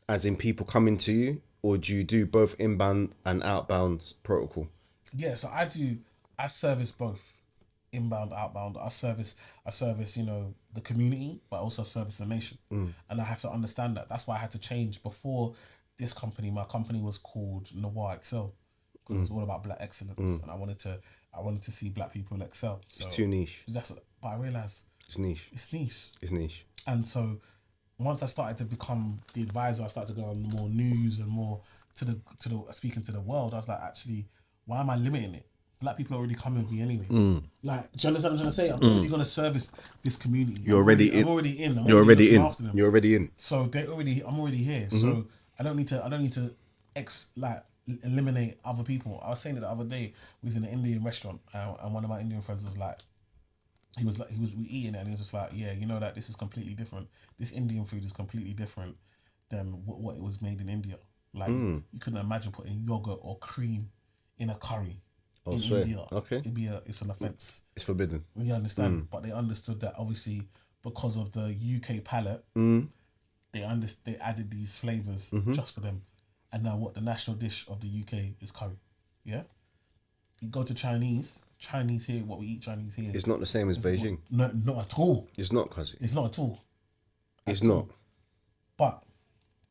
as in people coming to you, or do you do both inbound and outbound protocol? Yeah, so I service both inbound, outbound. I service, the community, but also service the nation. And I have to understand that. That's why I had to change before this company. My company was called Noir Excel because it was all about black excellence, and I wanted to see black people excel. So It's too niche. but I realized It's niche. it's niche. It's niche. And so once I started to become the advisor, I started to go on more news and more to the speaking to the world. I was like, actually, why am I limiting it? Black people are already coming with me anyway. Like, do you understand what I'm trying to say? I'm already going to service this community. You're already in. I'm already in. You're already in. After them. You're already in. So I'm already here. So I don't need to eliminate other people. I was saying it the other day. We was in an Indian restaurant, and one of my Indian friends was like, we eating it, and he was just like, yeah, you know that this is completely different. This Indian food is completely different than what it was made in India. Like you couldn't imagine putting yogurt or cream in a curry in India. Okay. It's an offense. It's forbidden. We understand, but they understood that obviously because of the UK palate, they added these flavors just for them. And now what the national dish of the UK is curry. Yeah. You go to Chinese here, what we eat Chinese here. It's not the same as Beijing. No, not at all. It's not, cuz. It's not at all. It's not. But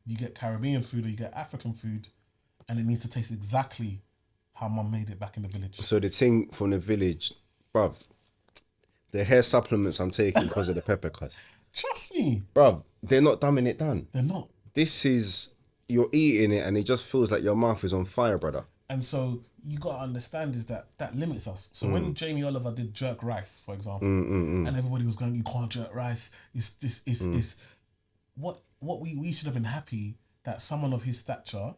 you get Caribbean food or you get African food, and it needs to taste exactly how mum made it back in the village. So the thing from the village, bruv, the hair supplements I'm taking because of the pepper, cuz. Trust me. Bruv, they're not dumbing it down. They're not. This is, you're eating it and it just feels like your mouth is on fire, brother. And so you got to understand is that limits us. So when Jamie Oliver did jerk rice, for example, and everybody was going, you can't jerk rice. It's what we should have been happy that someone of his stature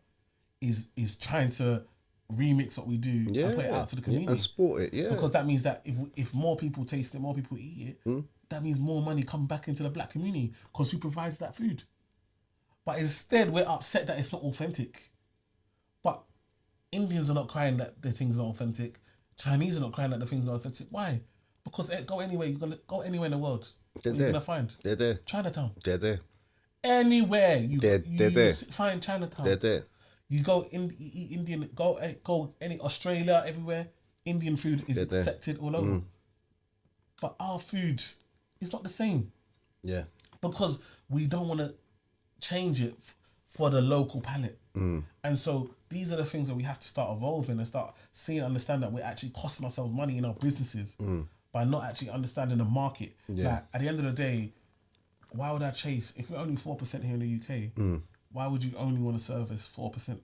is trying to remix what we do and put it out to the community and sport it, because that means that if more people taste it, more people eat it, that means more money come back into the black community because who provides that food? But instead we're upset that it's not authentic. But Indians are not crying that the thing's not authentic. Chinese are not crying that the thing's not authentic. Why? Because go anywhere, you're gonna go anywhere in the world. They're you're there. gonna find They're there. Chinatown. They're there. Anywhere they're there. Find Chinatown. They're there. You go eat Indian. Go any Australia, everywhere. Indian food is accepted all over. But our food is not the same. Yeah. Because we don't want to change it for the local palate. And so these are the things that we have to start evolving and start seeing, understand that we're actually costing ourselves money in our businesses by not actually understanding the market. Yeah. Like at the end of the day, why would I chase, if we're only 4% here in the UK, why would you only want to service 4%?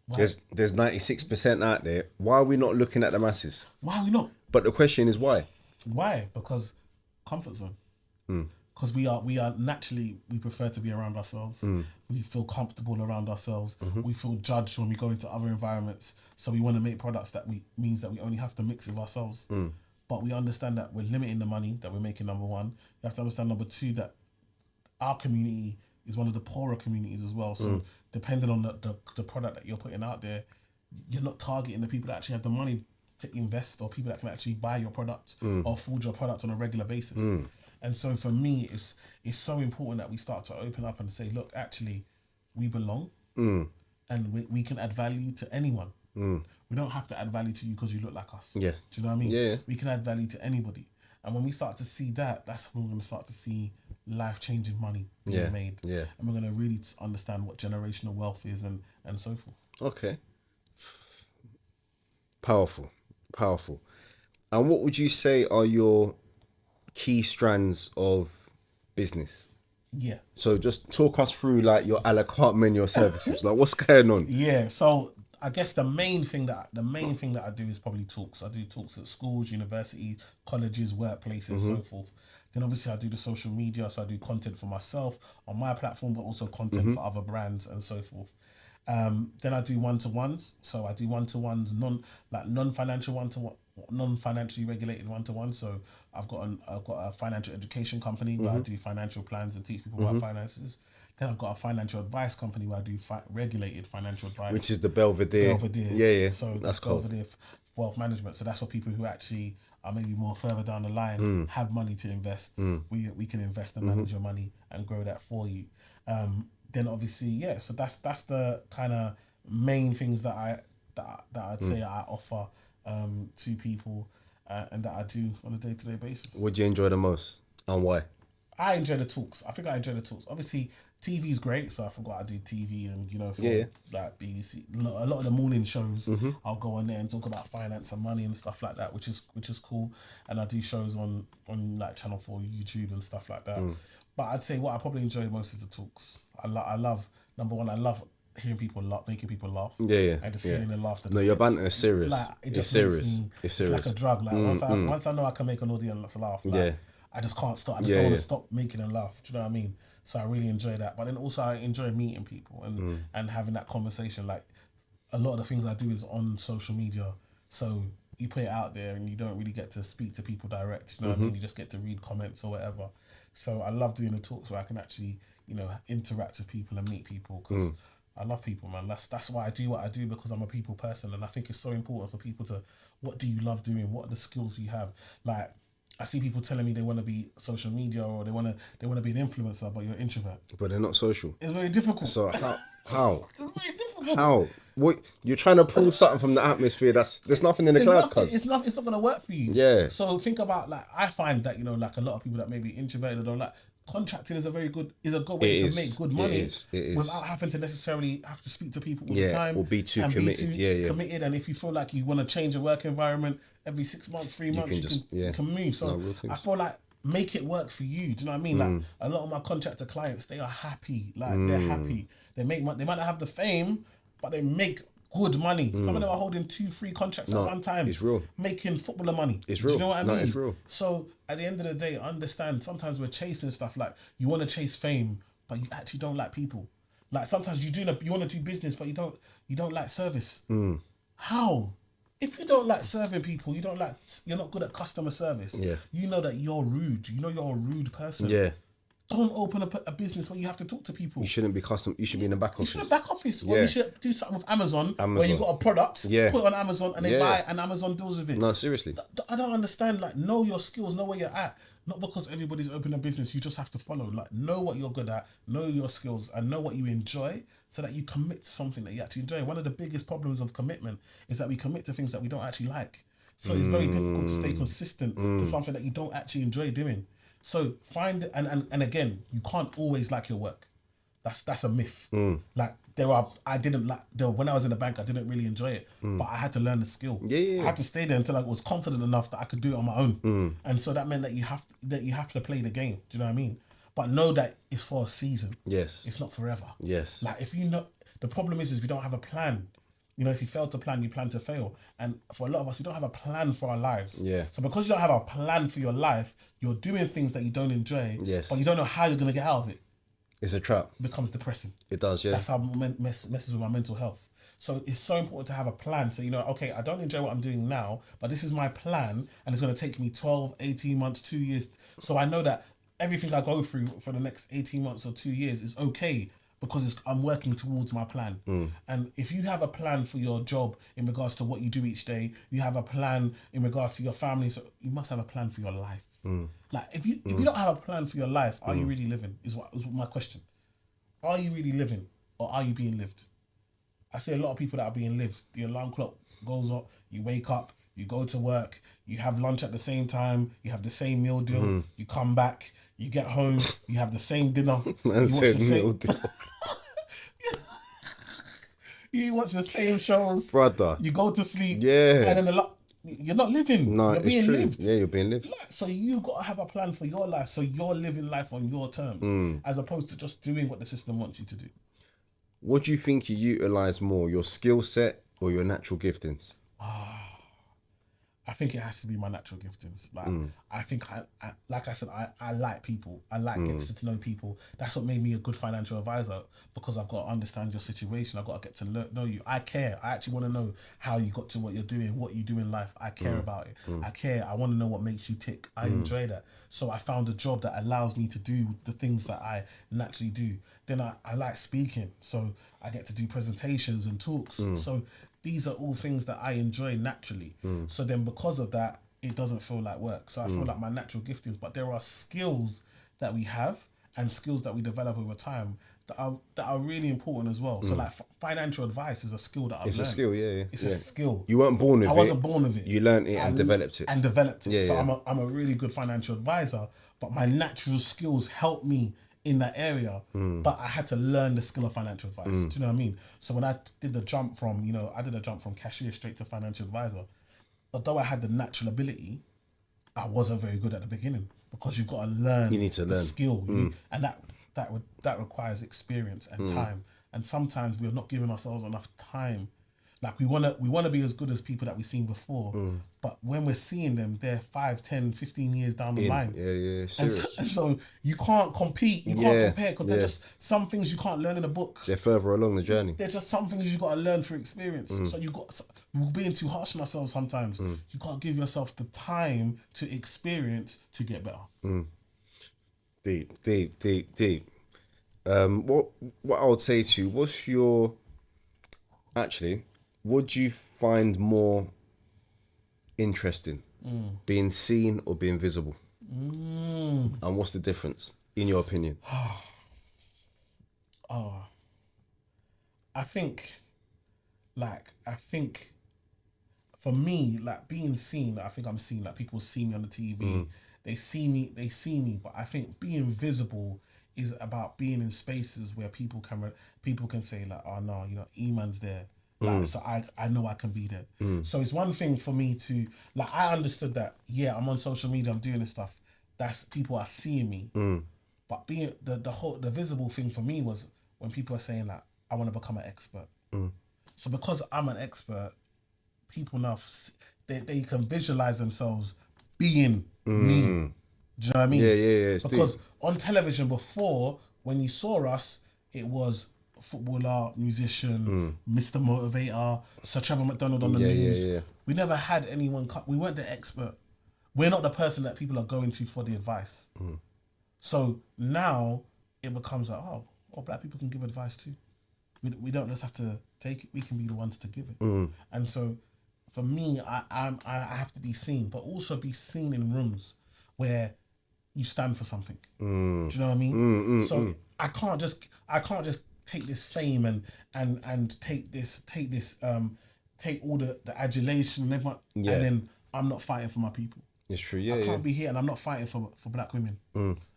There's 96% out there. Why are we not looking at the masses? Why are we not? But the question is why? Why? Because comfort zone. Because we are naturally, we prefer to be around ourselves. We feel comfortable around ourselves. We feel judged when we go into other environments. So we want to make products that means that we only have to mix with ourselves. But we understand that we're limiting the money that we're making, number one. You have to understand, number two, that our community is one of the poorer communities as well. So depending on the product that you're putting out there, you're not targeting the people that actually have the money to invest or people that can actually buy your product or afford your product on a regular basis. And so for me, it's so important that we start to open up and say, look, actually, we belong and we can add value to anyone. We don't have to add value to you because you look like us. Yeah. Do you know what I mean? Yeah. We can add value to anybody. And when we start to see that, that's when we're going to start to see life-changing money being made. Yeah. And we're going to really understand what generational wealth is and so forth. Okay. Powerful. And what would you say are your key strands of business? Yeah. So just talk us through like your a la carte menu of services. Like what's going on? Yeah, so I guess the main thing that I do is probably talks. I do talks at schools, universities, colleges, workplaces, so forth. Then obviously I do the social media, so I do content for myself on my platform, but also content for other brands and so forth. Then I do one-to-ones. So I do one-to-ones, non-financial one-to-one, non-financially regulated one-to-one. So I've got a financial education company where I do financial plans and teach people about finances. Then I've got a financial advice company where I do regulated financial Which advice. is the Belvedere. Belvedere. Yeah, yeah. So That's that's cool. Belvedere wealth management. So that's for people who actually are maybe more further down the line, have money to invest. We can invest and manage your money and grow that for you. Then obviously, yeah. So that's the kind of main things that I'd say I offer to people and that I do on a day-to-day basis. What do you enjoy the most and why? I enjoy the talks. I think I enjoy the talks. Obviously, TV is great, so I forgot I do TV, and Yeah. for like BBC, a lot of the morning shows, I'll go on there and talk about finance and money and stuff like that, which is cool. And I do shows on like Channel 4, YouTube, and stuff like that. But I'd say what I probably enjoy most is the talks. I love number one. I love hearing people laugh, making people laugh, Yeah, yeah, and just yeah. hearing the laughter. No, Just your gets, banter is serious. like it It's just makes serious. me. It's It's like serious. a drug. Like once I know I can make an audience laugh, like Yeah. I just can't stop. I just Yeah, don't want yeah. to stop making them laugh. Do you know what I mean? So I really enjoy that. But then also I enjoy meeting people and having that conversation. Like a lot of the things I do is on social media. So you put it out there and you don't really get to speak to people direct. You know what I mean? You just get to read comments or whatever. So I love doing the talks where I can actually, interact with people and meet people because I love people, man. That's why I do what I do because I'm a people person, and I think it's so important for people to. What do you love doing? What are the skills you have? Like I see people telling me they want to be social media or they want to be an influencer, but you're an introvert. But they're not social. It's very difficult. So how? It's very difficult. How? What you're trying to pull something from the atmosphere there's nothing in the It's clouds, not. cuz. It's not gonna work for you. Yeah. So think about like I find that like a lot of people that may be introverted or like contracting is a good way It to is. make good It money is. It is. without having to necessarily have to speak to people all Yeah, the time or be too and committed. Yeah, yeah. committed. And if you feel like you want to change your work environment every 6 months, 3 months, can just- yeah. you can move. So No, real things. I feel like make it work for you. Do you know what I mean? Like a lot of my contractor clients, they are happy. Like they're happy. They make money. They might not have the fame, but they make good money. Some of them are holding 2-3 contracts at one time. it's real. Making footballer money. It's Do real. you know what I No, mean? it's real. So at the end of the day, understand sometimes we're chasing stuff like you want to chase fame, but you actually don't like people. Like sometimes you want to do business, but you don't like service. How? If you don't like serving people, you're not good at customer service. Yeah. You know that you're rude. You know you're a rude person. Yeah. Don't open up a business where you have to talk to people. You shouldn't be custom. You should be in the back You office. should have back office, or Yeah. you should do something with Amazon, where Amazon. you got a product, Yeah. put it on Amazon, and they Yeah. buy it, and Amazon deals with it. No, seriously. I don't understand. Like, know your skills, know where you're at. Not because everybody's opening a business, you just have to follow. Like, know what you're good at, know your skills, and know what you enjoy, so that you commit to something that you actually enjoy. One of the biggest problems of commitment is that we commit to things that we don't actually like. So it's very difficult to stay consistent to something that you don't actually enjoy doing. So find and again, you can't always like your work. That's a myth. Like when I was in the bank, I didn't really enjoy it, but I had to learn the skill. Yeah. I had to stay there until I was confident enough that I could do it on my own. And so that meant that you have to play the game. Do you know what I mean? But know that it's for a season. Yes. It's not forever. Yes. Like if you know, the problem is if you don't have a plan. If you fail to plan, you plan to fail. And for a lot of us, we don't have a plan for our lives. Yeah. So because you don't have a plan for your life, you're doing things that you don't enjoy. Yes. But you don't know how you're going to get out of it. It's a trap. It becomes depressing. It does, yeah. That's how it messes with my mental health. So it's so important to have a plan. So, okay, I don't enjoy what I'm doing now, but this is my plan. And it's going to take me 12, 18 months, 2 years. So I know that everything I go through for the next 18 months or 2 years is okay, because I'm working towards my plan. And if you have a plan for your job in regards to what you do each day, you have a plan in regards to your family, so you must have a plan for your life. Like if you don't have a plan for your life, are you really living? Is my question. Are you really living, or are you being lived? I see a lot of people that are being lived. The alarm clock goes up, you wake up, you go to work, you have lunch at the same time, you have the same meal deal, you come back, you get home, you have the same dinner. Man said meal deal. You watch the same shows. Brother. You go to sleep. Yeah. And then you're not living. No, You're it's being true. lived. Yeah, you're being lived. Like, so you got to have a plan for your life. So you're living life on your terms, as opposed to just doing what the system wants you to do. What do you think you utilize more, your skill set or your natural giftings? I think it has to be my natural giftings. Like I think I like I said, I like people. I like getting to know people. That's what made me a good financial advisor, because I've got to understand your situation. I've got to get to know you. I care. I actually want to know how you got to what you're doing, what you do in life. I care about it. I care. I want to know what makes you tick. I enjoy that. So I found a job that allows me to do the things that I naturally do. Then I like speaking. So I get to do presentations and talks. So these are all things that I enjoy naturally. So then because of that, it doesn't feel like work. So I feel like my natural gift is, but there are skills that we have and skills that we develop over time that are really important as well. So like financial advice is a skill that I've It's learned. a skill, yeah. It's a skill. You weren't born with it. I wasn't born with it. You learned it and developed it. And developed it. Yeah, So yeah. I'm a really good financial advisor, but my natural skills help me in that area. But I had to learn the skill of financial advice. Do you know what I mean? So when I did the jump from, I did a jump from cashier straight to financial advisor. Although I had the natural ability, I wasn't very good at the beginning, because you've got to learn. You need to the learn. skill, and that requires experience and time. And sometimes we're not giving ourselves enough time. Like we wanna be as good as people that we've seen before, but when we're seeing them, they're 5, 10, 15 years down the line. Yeah, And serious. so you can't compete, you can't compare, because they're just some things you can't learn in a book. They're further along the journey. They're just some things you got to learn through experience. So we're being too harsh on ourselves sometimes. You got to give yourself the time to experience to get better. Deep. What I would say to you, what do you find more interesting? Being seen or being visible? And what's the difference, in your opinion? I think for me, like being seen, I think I'm seen. Like people see me on the TV, they see me. But I think being visible is about being in spaces where people can say like, oh no, E-man's there. Like, so I know I can be there. So it's one thing for me to, like, I understood that, yeah, I'm on social media, I'm doing this stuff. That's, people are seeing me. But being the visible thing for me was when people are saying like, I want to become an expert. So because I'm an expert, people now they can visualize themselves being me. Do you know what I mean? Yeah. Because on television before, when you saw us, it was footballer, musician, Mr. Motivator, Sir Trevor McDonald on the news. Yeah. We never had anyone. We weren't the expert. We're not the person that people are going to for the advice. So now it becomes like, oh, black people can give advice too. We don't just have to take it. We can be the ones to give it. And so, for me, I have to be seen, but also be seen in rooms where you stand for something. Do you know what I mean? So I can't just take this fame and take all the adulation and everyone, and then I'm not fighting for my people. It's true. I can't be here and I'm not fighting for black women.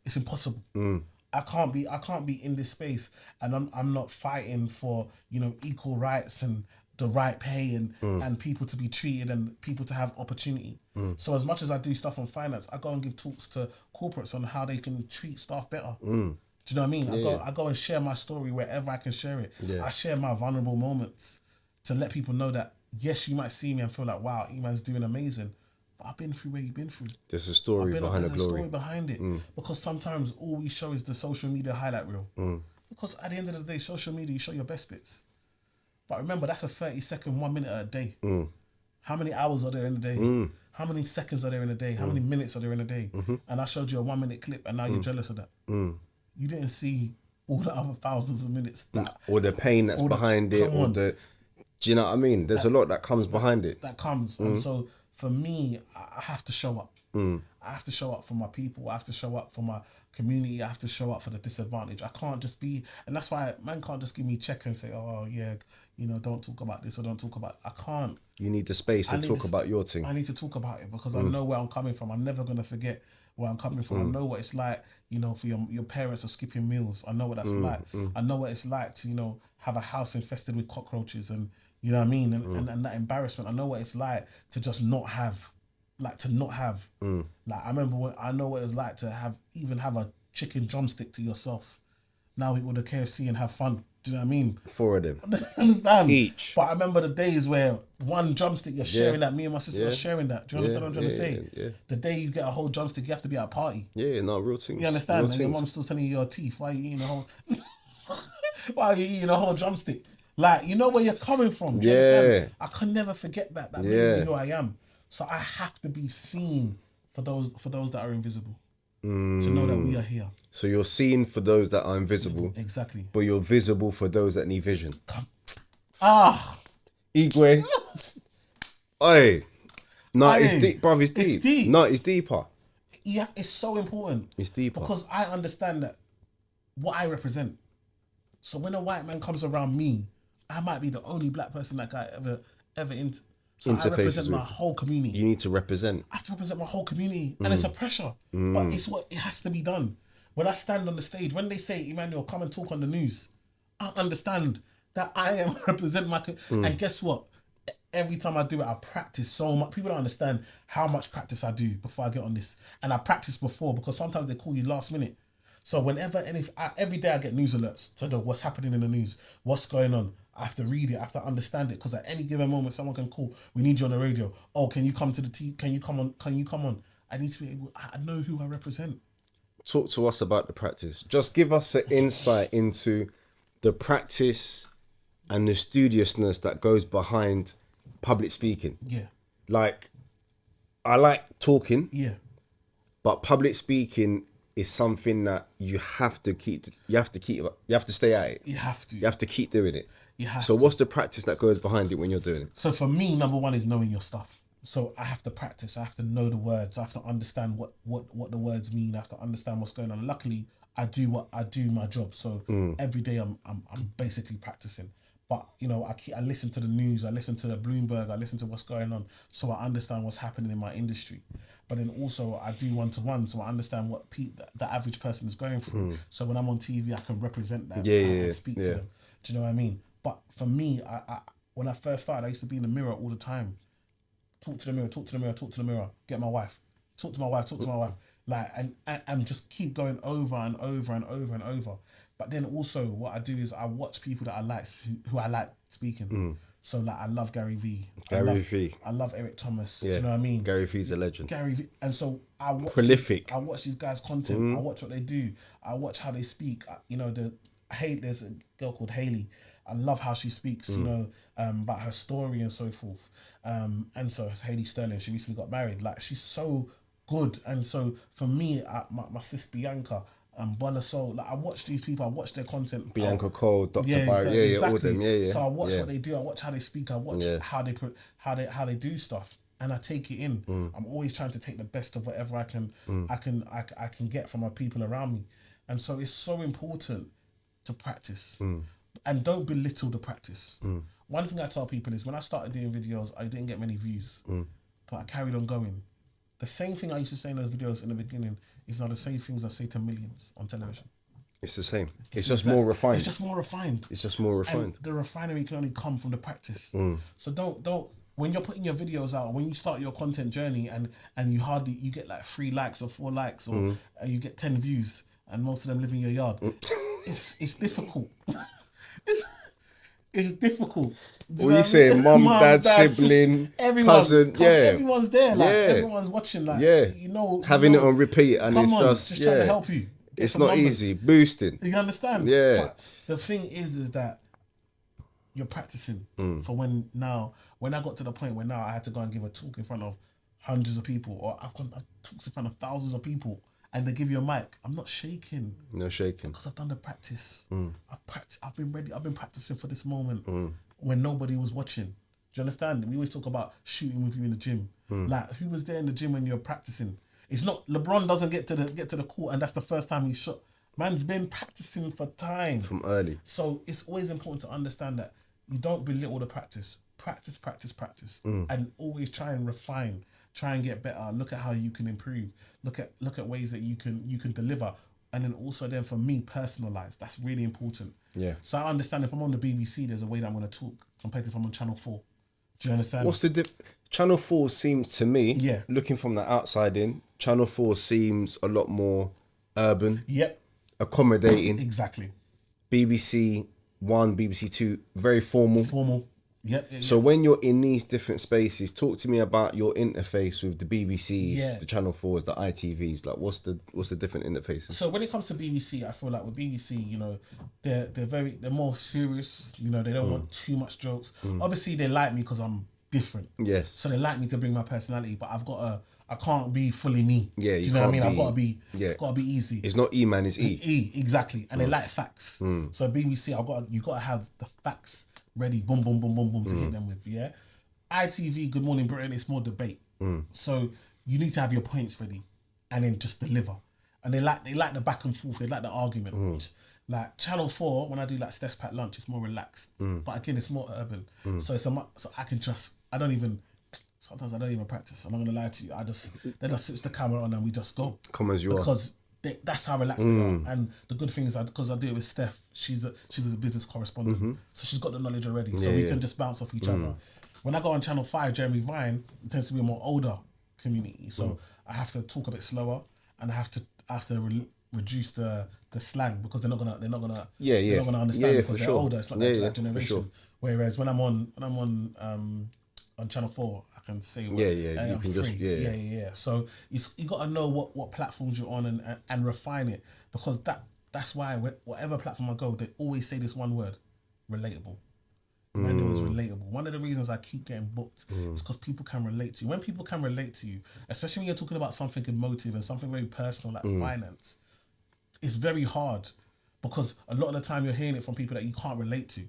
It's impossible. I can't be in this space and I'm not fighting for equal rights and the right pay and people to be treated and people to have opportunity. So as much as I do stuff on finance, I go and give talks to corporates on how they can treat staff better. Do you know what I mean? I go and share my story wherever I can share it. I share my vulnerable moments to let people know that, yes, you might see me and feel like, wow, Eman's doing amazing, but I've been through where you've been through. There's a story behind the glory. There's a story behind it. Because sometimes all we show is the social media highlight reel. Because at the end of the day, social media, you show your best bits. But remember, that's a 30-second, 1 minute a day. How many hours are there in a day? How many seconds are there in a day? How many minutes are there in a day? And I showed you a 1 minute clip and now you're jealous of that. You didn't see all the other thousands of minutes. Or the pain that's behind it. Do you know what I mean? There's a lot that comes behind it. That comes. And so for me, I have to show up. I have to show up for my people. I have to show up for my community. I have to show up for the disadvantaged. I can't just be, and that's why man can't just give me a check and say, oh yeah, don't talk about this or don't talk about. I can't. You need the space to talk about your thing. I need to talk about it because I know where I'm coming from. I'm never gonna forget where I'm coming from. I know what it's like, for your parents are skipping meals. I know what that's like. I know what it's like to, have a house infested with cockroaches and You know what I mean? And that embarrassment. I know what it's like to just not have, like to not have. Like I remember I know what it was like to have a chicken drumstick to yourself. Now we go to KFC and have fun. Do you know what I mean? 4 of them. Understand? Each. But I remember the days where one drumstick you're sharing that. Me and my sister are Yeah. sharing that. Do you understand what I'm trying to say? Yeah. The day you get a whole drumstick, you have to be at a party. Yeah, no, real things. You understand? Real And your things. mom's still telling you your teeth. Why are you eating a whole? Why are you eating a whole drumstick? Like, you know where you're coming from. Do you understand? I can never forget that. That made me who I am. So I have to be seen for those that are invisible. To know that we are here. So you're seen for those that are invisible. Exactly. But you're visible for those that need vision. Igwe. Oi. No, it's deep, bruv. It's deep. It's deep. No, it's deeper. Yeah, it's so important. It's deeper. Because I understand that what I represent. So when a white man comes around me, I might be the only black person that guy ever so I represent my whole community. You need to represent. I have to represent my whole community. And it's a pressure. But it's what it has to be done. When I stand on the stage, when they say, Emmanuel, come and talk on the news, I understand that I am representing my and guess what? Every time I do it, I practice so much. People don't understand how much practice I do before I get on this. And I practice before because sometimes they call you last minute. So whenever, every day I get news alerts to know what's happening in the news, what's going on. I have to read it, I have to understand it, because at any given moment, someone can call, we need you on the radio. Oh, can you come to the can you come on? I need to be able, I know who I represent. Talk to us about the practice. Just give us an insight into the practice and the studiousness that goes behind public speaking. Yeah. Like, I like talking. Yeah. But public speaking is something that you have to stay at it. You have to. You have to keep doing it. You have so what's the practice that goes behind it when you're doing it? So for me, number one is knowing your stuff. So I have to practice. I have to know the words. I have to understand what the words mean. I have to understand what's going on. Luckily, I do my job. So every day I'm basically practicing. But you know, I listen to the news. I listen to the Bloomberg. I listen to what's going on, so I understand what's happening in my industry. But then also I do 1-to-1, so I understand what the average person is going through. So when I'm on TV, I can represent that and speak to them. Do you know what I mean? But for me, I when I first started, I used to be in the mirror all the time. Talk to the mirror, get my wife. Talk to my wife. Like, and just keep going over and over and over and over. But then also what I do is I watch people that I like, who I like speaking. So like, I love Gary V. I love Eric Thomas. Do you know what I mean? Gary V's a legend. Gary V. And so I watch prolific. I watch these guys' content. I watch what they do. I watch how they speak. You know, there's a girl called Hayley. I love how she speaks, you know, about her story and so forth. And so it's Hayley Sterling. She recently got married. Like, she's so good. And so for me, my sis Bianca, Bola Soul, like, I watch these people. I watch their content. Bianca Cole, Dr. Byron, exactly. all them, yeah. So I watch what they do. I watch how they speak. I watch how they do stuff, and I take it in. I'm always trying to take the best of whatever I can get from my people around me, and so it's so important to practice, and don't belittle the practice. One thing I tell people is when I started doing videos, I didn't get many views, but I carried on going. The same thing I used to say in those videos in the beginning is now the same things I say to millions on television. It's the same. It's just more refined. It's just more refined. And the refinery can only come from the practice. So don't when you're putting your videos out, when you start your content journey and you get like 3 likes or 4 likes or you get 10 views and most of them live in your yard. It's difficult. It's difficult. What are you saying? Mum, dad, sibling, cousin, everyone's there. Like, everyone's watching. Like, you know, having it on repeat, and it's just trying to help you. It's not easy. Boosting. You understand? Yeah. But the thing is that you're practicing for when I got to the point where now I had to go and give a talk in front of hundreds of people, or I've talked in front of thousands of people, and they give you a mic. I'm not shaking. No shaking. Because I've done the practice. I've been ready. I've been practicing for this moment when nobody was watching. Do you understand? We always talk about shooting with you in the gym. Like, who was there in the gym when you're practicing? It's not LeBron doesn't get to the court and that's the first time he shot. Man's been practicing for time. From early. So it's always important to understand that you don't belittle the practice. Practice. And always try and refine. Try and get better. Look at how you can improve. Look at ways that you can deliver and then also then for me personalized. That's really important. Yeah. So I understand if I'm on the BBC, there's a way that I'm going to talk compared to if I'm on Channel 4. Do you understand? What's the Channel 4 seems to me, Yeah. looking from the outside in, Channel 4 seems a lot more urban, Yep, accommodating. exactly. BBC One, BBC Two, very formal. Formal. Yep. So when you're in these different spaces, talk to me about your interface with the BBCs, Yeah. the Channel 4s, the ITVs. Like, what's the different interfaces? So when it comes to BBC, I feel like with BBC, you know, they're more serious. You know, they don't want too much jokes. Obviously, they like me because I'm different. Yes. So they like me to bring my personality, but I can't be fully me. Yeah, Do you know what I mean? I've got to be easy. It's not E man, it's E. Exactly, and they like facts. So BBC, you got to have the facts ready. Boom, boom, boom, boom, boom to hit them with. Yeah. ITV, Good Morning Britain, it's more debate. So you need to have your points ready, and then just deliver. And they like the back and forth. They like the argument. Like Channel 4, when I do like Steph's Pack Lunch, it's more relaxed. But again, it's more urban. So so I can sometimes I don't even practice. I'm not gonna lie to you. Then I switch the camera on and we just go. Come as you because that's how relaxed they are. And the good thing is because I do it with Steph, she's a business correspondent, so she's got the knowledge already. So we can just bounce off each other. When I go on Channel 5, Jeremy Vine, it tends to be a more older community, so I have to talk a bit slower and I have to reduce the slang because they're not gonna understand because they're older. It's not that generation. Whereas when I'm on Channel 4, I can say you can free. just So you got to know what platforms you're on and refine it, because that's why whatever platform I go, they always say this one word: relatable. Emmanuel is relatable. One of the reasons I keep getting booked is because people can relate to you. When people can relate to you, especially when you're talking about something emotive and something very personal like finance, it's very hard because a lot of the time you're hearing it from people that you can't relate to.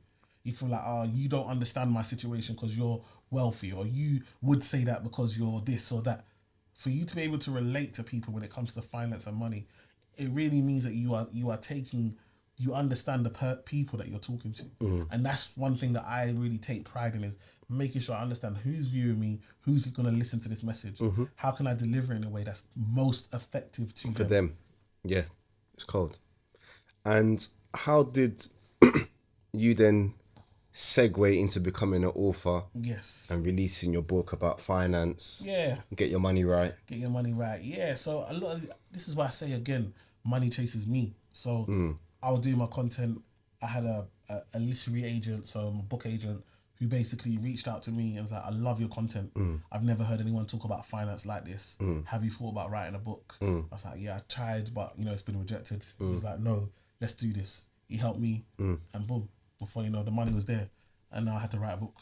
You feel like, you don't understand my situation because you're wealthy, or you would say that because you're this or that. For you to be able to relate to people when it comes to finance and money, it really means that you understand the people that you're talking to. And that's one thing that I really take pride in, is making sure I understand who's viewing me, who's going to listen to this message. How can I deliver it in a way that's most effective for them? Yeah, it's cold. And how did you then segue into becoming an author? Yes. And releasing your book about finance. Yeah. Get your money right. Get your money right. Yeah. So this is why I say again, money chases me. So I was doing my content. I had a literary agent, so I'm a book agent, who basically reached out to me and was like, I love your content. I've never heard anyone talk about finance like this. Have you thought about writing a book? I was like, yeah, I tried, but it's been rejected. He was like, no, let's do this. He helped me, and boom, before you know, the money was there, and now I had to write a book.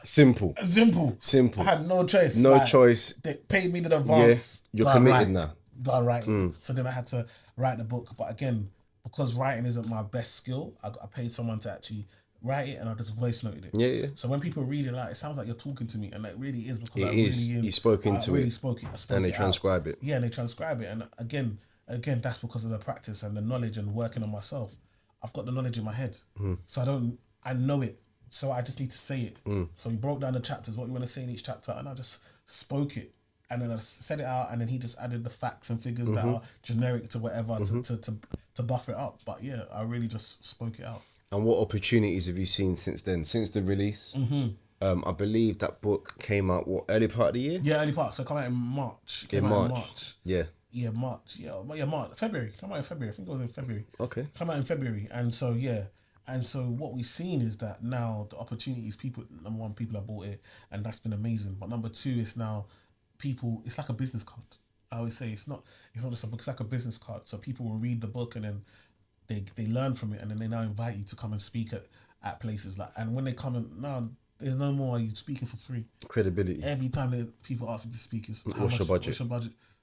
Simple. I had no choice. No choice. They paid me the advance. Yeah, you're committed now. Go and write it. So then I had to write the book. But again, because writing isn't my best skill, I paid someone to actually write it, and I just voice noted it. Yeah. So when people read it, it sounds like you're talking to me, and it really is, because It I is. really am. You spoke into it. I spoke it, and they transcribe it. Yeah, and they transcribe it. And again, that's because of the practice and the knowledge and working on myself. I've got the knowledge in my head, so I know it. So I just need to say it. So he broke down the chapters, what you want to say in each chapter, and I just spoke it. And then I said it out, and then he just added the facts and figures that are generic to whatever to buffer it up. But yeah, I really just spoke it out. And what opportunities have you seen since then? Since the release? I believe that book came out, early part of the year? Yeah, early part. So it came out in March. March. Yeah. Yeah, March. Yeah, March. February. Come out in February. I think it was in February. Okay. Come out in February. And so, yeah. And so what we've seen is that now the opportunities, number one, people have bought it, and that's been amazing. But number two, it's now people, it's like a business card. I always say it's not just a book, it's like a business card. So people will read the book, and then they learn from it, and then they now invite you to come and speak at places and when they come and now there's no more you speaking for free. Credibility. Every time people ask me to speak, is what's your budget?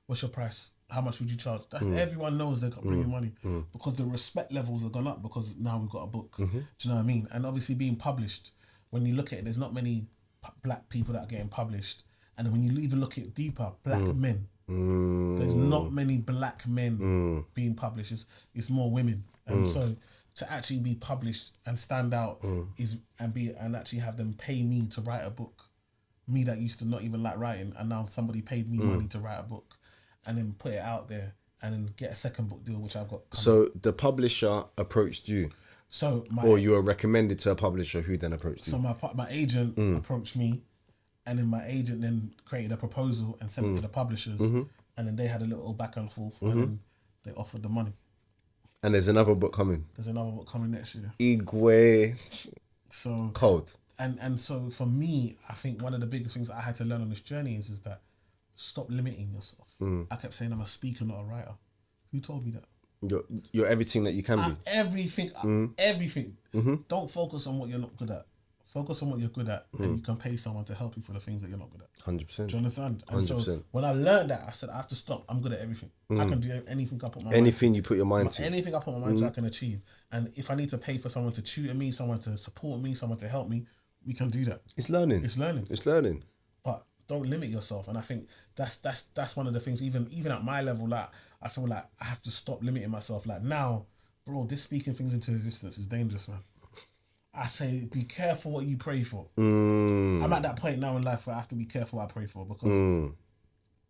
What's your price? How much would you charge? That's everyone knows they're bringing money, because the respect levels have gone up, because now we've got a book. Do you know what I mean? And obviously being published, when you look at it, there's not many black people that are getting published. And then when you even look at it deeper, black men. There's not many black men being published. It's more women. And so to actually be published and stand out and actually have them pay me to write a book, me that used to not even like writing, and now somebody paid me money to write a book and then put it out there, and then get a second book deal, which I've got coming. So the publisher approached you, So or you were recommended to a publisher who then approached you. so my agent approached me, and then my agent then created a proposal and sent it to the publishers, and then they had a little back and forth, and then they offered the money. And there's another book coming. There's another book coming next year. Igwe So Cold. and so for me, I think one of the biggest things I had to learn on this journey is that stop limiting yourself. I kept saying I'm a speaker, not a writer. Who told me that? You're everything that you can be. Everything. Don't focus on what you're not good at. Focus on what you're good at, and you can pay someone to help you for the things that you're not good at. 100%. Do you understand? And 100%. so when I learned that, I said I have to stop. I'm good at everything. I can do anything I put my Anything you put your mind mind to. to. Anything I put my mind to, I can achieve. And if I need to pay for someone to tutor me, someone to support me, someone to help me, we can do that. It's learning. It's learning. It's learning. But don't limit yourself. And I think that's one of the things. Even at my level, like I feel like I have to stop limiting myself. Like now, bro, this speaking things into existence is dangerous, man. I say, be careful what you pray for. I'm at that point now in life where I have to be careful what I pray for, because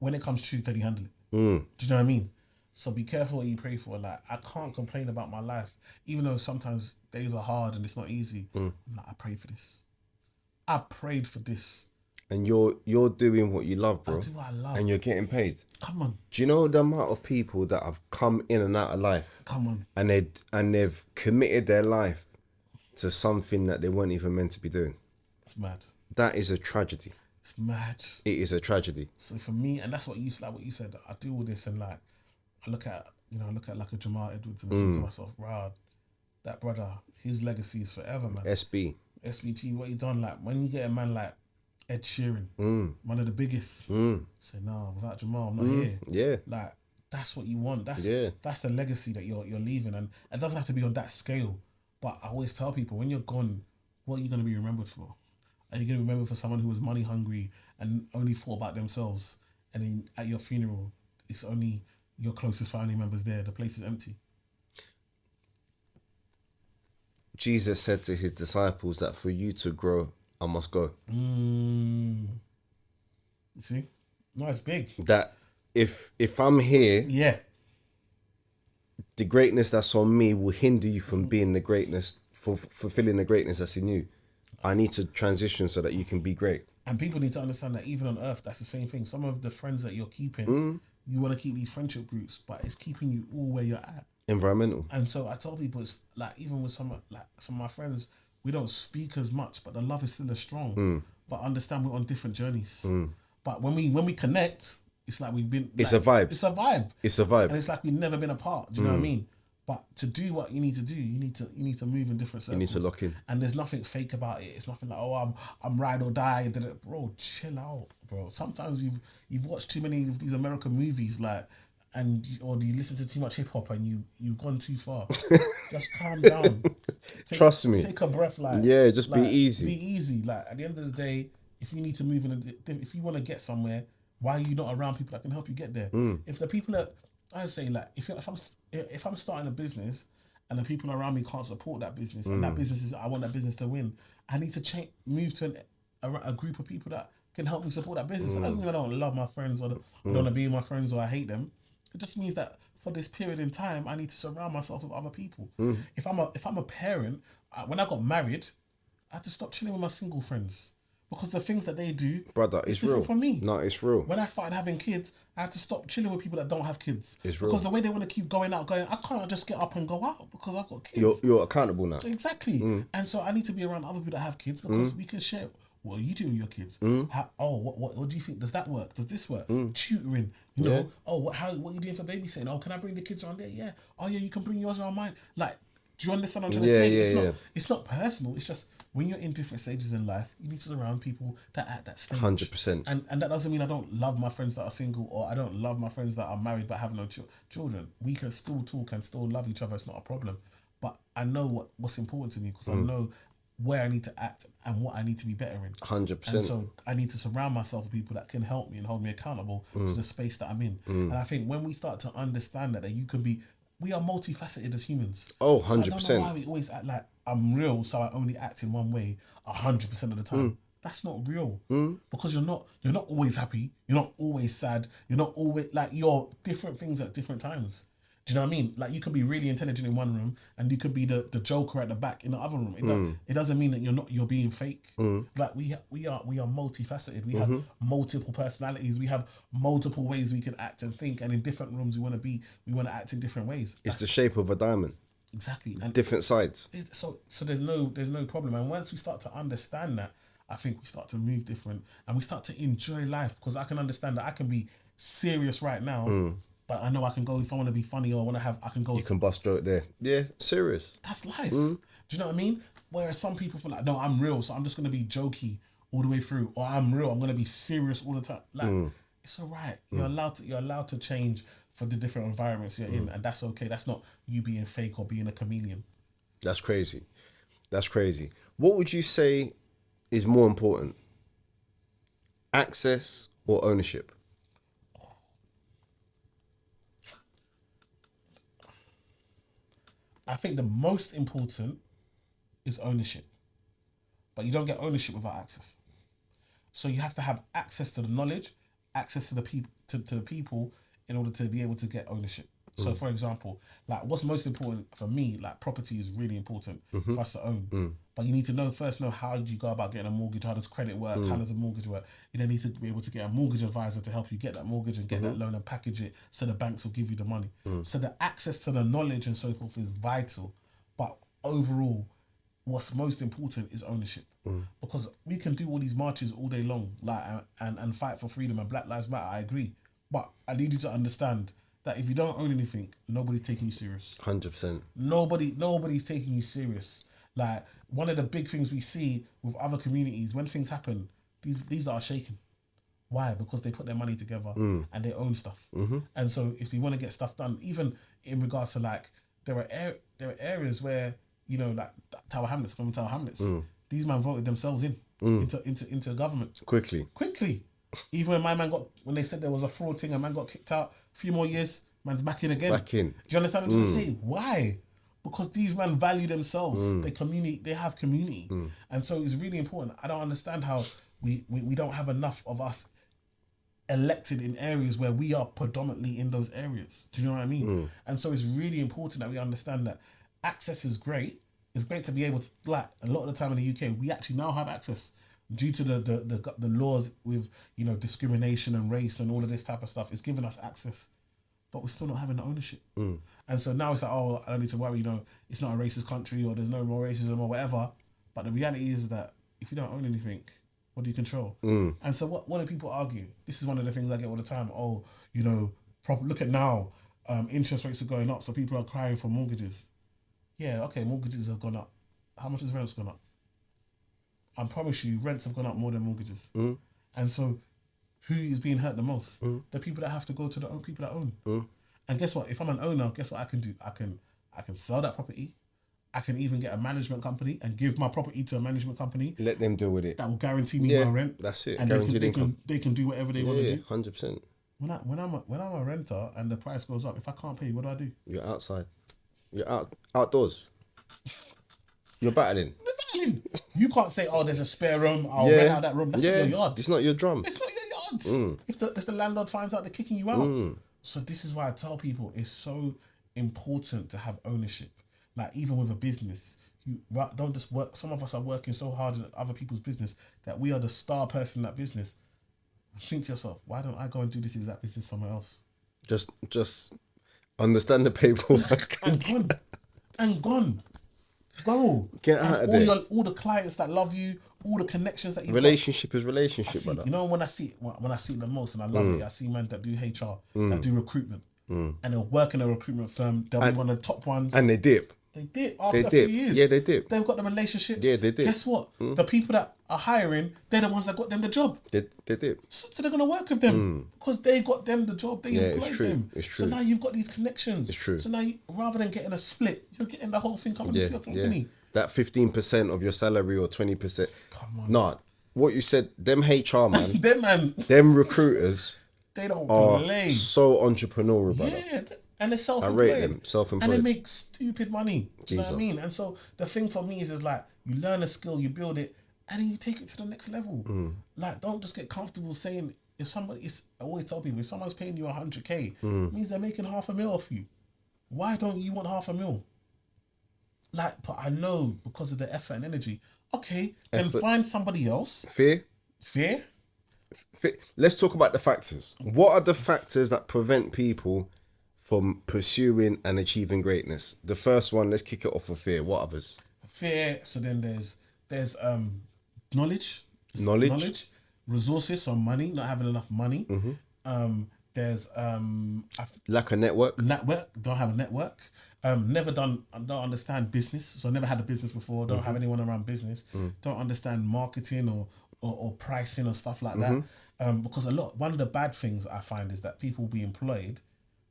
when it comes true, can you handle it? Do you know what I mean? So be careful what you pray for. Like, I can't complain about my life, even though sometimes days are hard and it's not easy. I'm like, I prayed for this. I prayed for this. And you're doing what you love, bro. I do what I love. And you're getting paid. Come on. Do you know the amount of people that have come in and out of life? Come on. And they've committed their life to something that they weren't even meant to be doing. It's mad. That is a tragedy. It's mad. It is a tragedy. So for me, and that's what you said. I do all this, and like I look at like a Jamal Edwards and think to myself, wow, that brother, his legacy is forever, man. SBT, what he done, like when you get a man like Ed Sheeran, one of the biggest, say no, without Jamal, I'm not here. Yeah. Like that's what you want. That's the legacy that you're leaving, and it doesn't have to be on that scale. But I always tell people, when you're gone, what are you going to be remembered for? Are you going to be remembered for someone who was money hungry and only thought about themselves? And then at your funeral, it's only your closest family members there. The place is empty. Jesus said to his disciples that for you to grow, I must go. You see? No, it's big. That if I'm here, Yeah. the greatness that's on me will hinder you from being the greatness, for fulfilling the greatness that's in you. I need to transition so that you can be great. And people need to understand that even on earth, that's the same thing. Some of the friends that you're keeping, you want to keep these friendship groups, but it's keeping you all where you're at. Environmental. And so I tell people, it's like, even with some of my friends, we don't speak as much, but the love is still as strong. But understand we're on different journeys. But when we connect, it's like we've been. It's like, a vibe. It's a vibe. It's a vibe. And it's like we've never been apart. Do you know what I mean? But to do what you need to do, you need to move in different circles. You need to lock in. And there's nothing fake about it. It's nothing like, oh, I'm ride or die. Bro, chill out, bro. Sometimes you've watched too many of these American movies, like, or you listen to too much hip hop and you've gone too far. Just calm down. Trust me. Take a breath, like, just be easy. Be easy. Like, at the end of the day, if you need to move if you want to get somewhere, why are you not around people that can help you get there? If the people that I say, like, if I'm starting a business and the people around me can't support that business, and that business is, I want that business to win, I need to move to a group of people that can help me support that business. That doesn't mean I don't love my friends or don't want to be with my friends or I hate them. It just means that for this period in time, I need to surround myself with other people. If I'm a parent, when I got married, I had to stop chilling with my single friends. Because the things that they do, brother, it's real for me. No, it's real. When I started having kids, I had to stop chilling with people that don't have kids. It's real. Because the way they want to keep going, I can't just get up and go out because I've got kids. You're accountable now. Exactly. And so I need to be around other people that have kids because we can share. What are you doing with your kids? What do you think? Does that work? Does this work? Tutoring. You know. Oh, what are you doing for babysitting? Oh, can I bring the kids around there? Yeah. Oh, yeah. You can bring yours around mine. Like, do you understand what I'm trying to say? It's not personal. It's just when you're in different stages in life, you need to surround people that at that stage. 100%. And that doesn't mean I don't love my friends that are single, or I don't love my friends that are married but have no children. We can still talk and still love each other. It's not a problem. But I know what's important to me because I know where I need to act and what I need to be better in. 100%. And so I need to surround myself with people that can help me and hold me accountable to the space that I'm in. And I think when we start to understand that you can be, we are multifaceted as humans. Oh, 100%. So I don't know why we always act like I'm real, so I only act in one way 100% of the time. that's not real. Because you're not always happy. You're not always sad. You're not always like you're different things at different times. Do you know what I mean? Like you could be really intelligent in one room and you could be the joker at the back in the other room. It doesn't mean that you're being fake. Like we are multifaceted. We have multiple personalities. We have multiple ways we can act and think. And in different rooms we want to act in different ways. It's the shape of a diamond. Exactly. And Different sides. so there's no problem. And once we start to understand that, I think we start to move different and we start to enjoy life, because I can understand that I can be serious right now. But I know I can go, if I want to be funny or I can go. You can bust out there. Yeah, serious. That's life. Do you know what I mean? Whereas some people feel like, no, I'm real, so I'm just going to be jokey all the way through. Or I'm real, I'm going to be serious all the time. Like, it's all right. You're allowed to change for the different environments you're in. And that's okay. That's not you being fake or being a chameleon. That's crazy. That's crazy. What would you say is more important? Access or ownership? I think the most important is ownership. But you don't get ownership without access. So you have to have access to the knowledge, access to the people to the people in order to be able to get ownership. So for example, like what's most important for me, like property is really important for us to own. But you need to know how do you go about getting a mortgage, how does credit work, how does a mortgage work? You then need to be able to get a mortgage advisor to help you get that mortgage and get that loan and package it so the banks will give you the money. So the access to the knowledge and so forth is vital. But overall, what's most important is ownership. Because we can do all these marches all day long, like and fight for freedom and Black Lives Matter, I agree. But I need you to understand that if you don't own anything, nobody's taking you serious. 100%. Nobody's taking you serious. Like one of the big things we see with other communities, when things happen, these that are shaken. Why? Because they put their money together and they own stuff. And so if you want to get stuff done, even in regards to like there are areas where, you know, like Tower Hamlets, these men voted themselves into government Quickly. Even when they said there was a fraud thing, a man got kicked out, a few more years, man's back in again. Back in. Do you understand what I'm trying to say? Why? Because these men value themselves. They have community. And so it's really important. I don't understand how we don't have enough of us elected in areas where we are predominantly in those areas. Do you know what I mean? And so it's really important that we understand that access is great. It's great to be able to, like a lot of the time in the UK, we actually now have access due to the laws with, you know, discrimination and race and all of this type of stuff. It's given us access, but we're still not having the ownership. And so now it's like, oh, I don't need to worry, you know, it's not a racist country or there's no more racism or whatever. But the reality is that if you don't own anything, what do you control? And so what do people argue? This is one of the things I get all the time. Oh, you know, look at now, interest rates are going up, so people are crying for mortgages. Yeah, okay, mortgages have gone up. How much has rents gone up? I promise you, rents have gone up more than mortgages. And so who is being hurt the most? The people that have to go to the people that own. And guess what? If I'm an owner, guess what I can do? I can sell that property. I can even get a management company and give my property to a management company. Let them deal with it. That will guarantee me my rent. That's it. And Guaranteed income. They can do whatever they want to do. 100%. When I'm a renter and the price goes up, if I can't pay, what do? You're outside. You're outdoors. You're battling. You can't say, oh, there's a spare room, I'll rent out that room. That's not your yard. It's not your drum. It's not your yard. If the landlord finds out, they're kicking you out. So this is why I tell people it's so important to have ownership. Like even with a business, you don't just work. Some of us are working so hard in other people's business that we are the star person in that business. Think to yourself, why don't I go and do this exact business somewhere else? Just understand the paperwork. and gone. Go. Get out of there. All the clients that love you, all the connections that you relationship is relationship, brother. You know when I see it the most, and I love it. I see men that do HR, that do recruitment, and they'll work in a recruitment firm. They'll be one of the top ones, and they dip. They dip after a few years. Yeah, they dip. They've got the relationships. Yeah, they dip. Guess what? The people that are hiring, they're the ones that got them the job. They dip. So they're gonna work with them because they got them the job. They employed them. It's true. So now you've got these connections. It's true. So now rather than getting a split, you're getting the whole thing coming to your company. Yeah. That 15% of your salary or 20%. Come on. Nah, what you said, them HR man, them recruiters, they don't are play. So entrepreneurial, brother. Yeah, and they're self-employed. I rate them, self-employed. And they make stupid money. Do you know what I mean? And so the thing for me is like, you learn a skill, you build it, and then you take it to the next level. Like, don't just get comfortable saying, if somebody is, I always tell people, if someone's paying you 100K, it means they're making $500,000 off you. Why don't you want $500,000? Like, but I know because of the effort and energy. Okay, then find somebody else. Fear. Fear? Let's talk about the factors. What are the factors that prevent people from pursuing and achieving greatness? The first one, let's kick it off with fear. What others? Fear. So then there's knowledge. Knowledge. Resources, so money, not having enough money. There's Lack of network. Don't have a network. Don't understand business, so never had a business before. Don't have anyone around business. Don't understand marketing or pricing or stuff like that. Because one of the bad things I find is that people will be employed,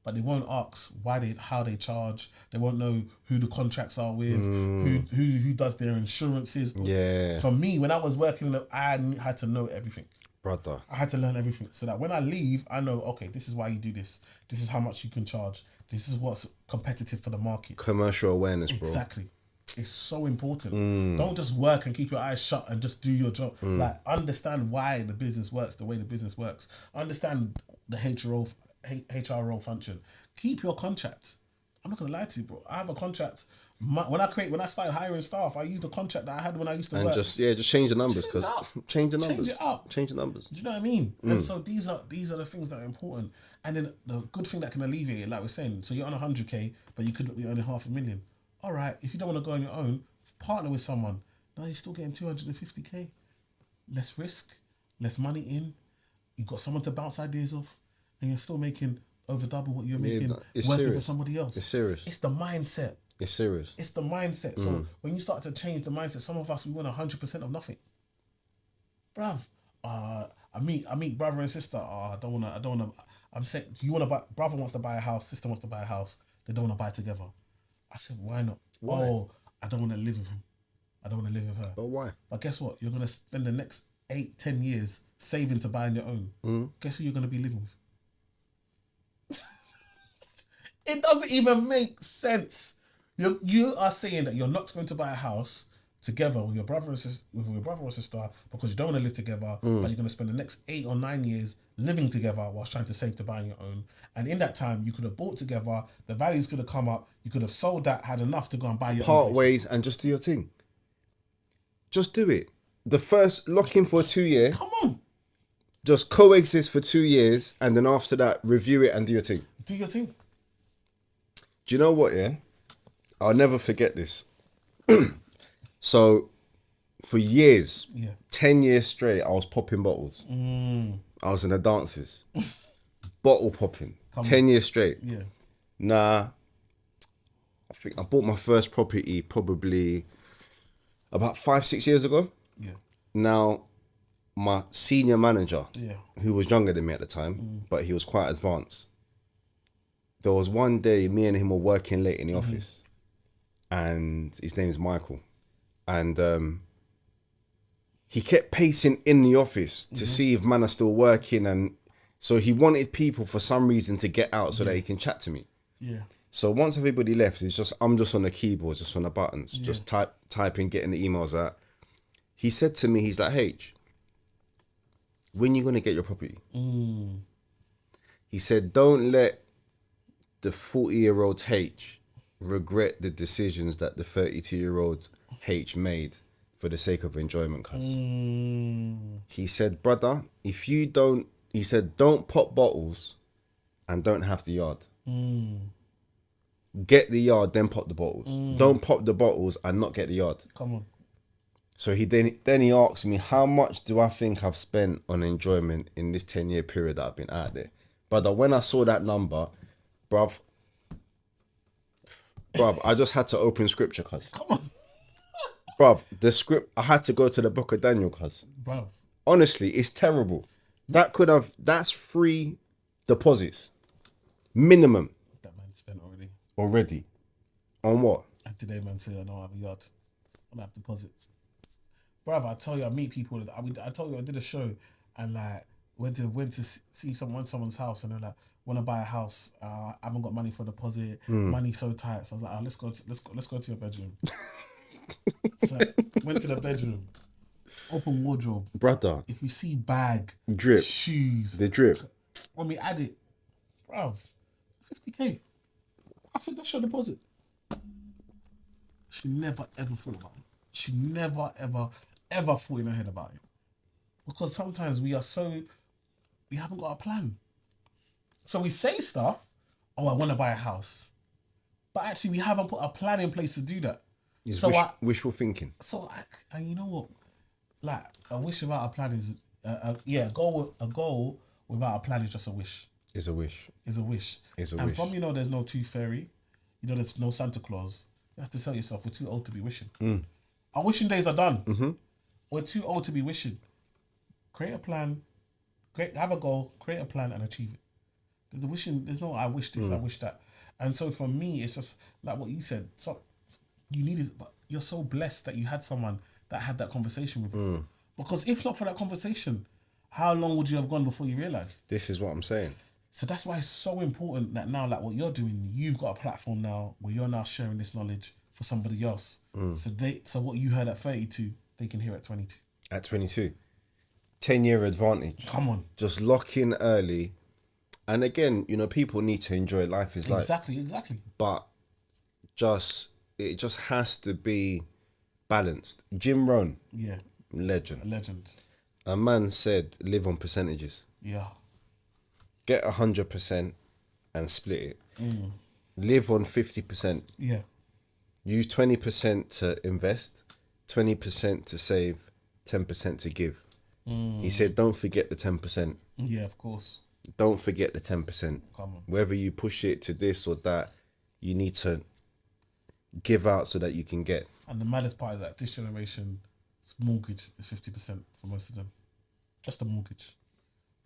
but they won't ask how they charge. They won't know who the contracts are with, who does their insurances. Yeah. For me, when I was working, I had to know everything. Brother. I had to learn everything so that when I leave, I know, okay, this is why you do this. This is how much you can charge. This is what's competitive for the market. Commercial awareness, bro. Exactly. It's so important. Don't just work and keep your eyes shut and just do your job. Like, understand why the business works the way the business works. Understand the HRO function. Keep your contract. I'm not gonna lie to you, bro. I have a contract. When I started hiring staff, I used the contract that I had when I used to work. And just change the numbers, because change the numbers. Change it up. Change the numbers. Do you know what I mean? And so these are the things that are important. And then the good thing that can alleviate it, like we're saying, so you're on 100K, but you could be earning $500,000. All right, if you don't want to go on your own, partner with someone. Now you're still getting 250K. Less risk, less money in. You've got someone to bounce ideas off, and you're still making over double what you're making working serious. for somebody else. It's serious. It's the mindset. It's serious. It's the mindset. So when you start to change the mindset, some of us, we want 100% of nothing. Bruv, I meet brother and sister. I don't wanna. I'm saying, you wanna buy? Brother wants to buy a house. Sister wants to buy a house. They don't wanna buy together. I said, why not? Why? Oh, I don't wanna live with him. I don't wanna live with her. Oh, why? But guess what? You're gonna spend the next 8-10 years saving to buy on your own. Guess who you're gonna be living with? It doesn't even make sense. You are saying that you're not going to buy a house together with your brother or sister because you don't want to live together, but you're going to spend the next 8 or 9 years living together whilst trying to save to buy on your own. And in that time, you could have bought together, the values could have come up, you could have sold that, had enough to go and buy your own Part place. ways and just do your thing. Just do it. The first lock in for 2 years. Come on. Just coexist for 2 years, and then after that, review it and do your thing. Do your thing. Do you know what, yeah? I'll never forget this. So, for years, 10 years straight, I was popping bottles. I was in the dances. Bottle popping. 10 years straight. Yeah. Nah, I think I bought my first property probably about 5-6 years ago. Yeah. Now, my senior manager, Yeah. who was younger than me at the time, but he was quite advanced. There was one day, me and him were working late in the office, and his name is Michael, and he kept pacing in the office to see if man are still working, and so he wanted people for some reason to get out so that he can chat to me. Yeah. So once everybody left, I'm just on the keyboard, just on the buttons, just typing, getting the emails out. He said to me, he's like, H, when you gonna get your property? He said, don't let the 40-year-old H regret the decisions that the 32-year-old H made for the sake of enjoyment, cuz. He said, brother, don't pop bottles and don't have the yard. Get the yard, then pop the bottles. Don't pop the bottles and not get the yard. Come on. So then he asked me, how much do I think I've spent on enjoyment in this 10-year period that I've been out there? Brother, when I saw that number, bruv, I just had to open scripture, cuz. Come on. Bruv, I had to go to the book of Daniel, cuz. Bruv. Honestly, it's terrible. That's 3 deposits. Minimum. That man spent already. Already. On what? And today man said I don't have a yard. I don't have deposit. Bruv, I tell you, I meet people. I told you I did a show and like went to see someone's house, and they're like, want to buy a house. I haven't got money for deposit. Money's so tight. So I was like, let's go to your bedroom. So went to the bedroom. open wardrobe, Brother, if we see bag, drip. shoes, The drip. when we add it, bruv, 50k. I said that's your deposit. She never ever thought about it. She never ever ever thought in her head about it. Because sometimes we haven't got a plan. So we say stuff, oh, I want to buy a house. But actually we haven't put a plan in place to do that. It's So wishful thinking. and you know what? Like a wish without a plan is a goal without a plan is just a wish. It's a wish. Is a wish. It's a and wish. from there's no tooth fairy, there's no Santa Claus. You have to tell yourself we're too old to be wishing. Our wishing days are done. Mm-hmm. We're too old to be wishing. Create a plan. Have a goal. Create a plan and achieve it. The wishing. There's no I wish this. I wish that. And so for me, it's just like what you said. So you needed, but you're so blessed that you had someone that had that conversation with you. Because if not for that conversation, how long would you have gone before you realized? This is what I'm saying. So that's why it's so important that now, like what you're doing, you've got a platform now where you're now sharing this knowledge for somebody else. So what you heard at 32, they can hear at 22. At 22. 10-year advantage. Come on. Just lock in early. And again, people need to enjoy life is like. Exactly. But it just has to be balanced. Jim Rohn. Yeah. Legend. A legend. A man said, live on percentages. Yeah. Get 100% and split it. Live on 50%. Yeah. Use 20% to invest, 20% to save, 10% to give. He said, don't forget the 10%. Yeah, of course. Don't forget the 10%. Come on. Whether you push it to this or that, you need to give out so that you can get. And the maddest part is that this generation's mortgage is 50% for most of them. Just a mortgage.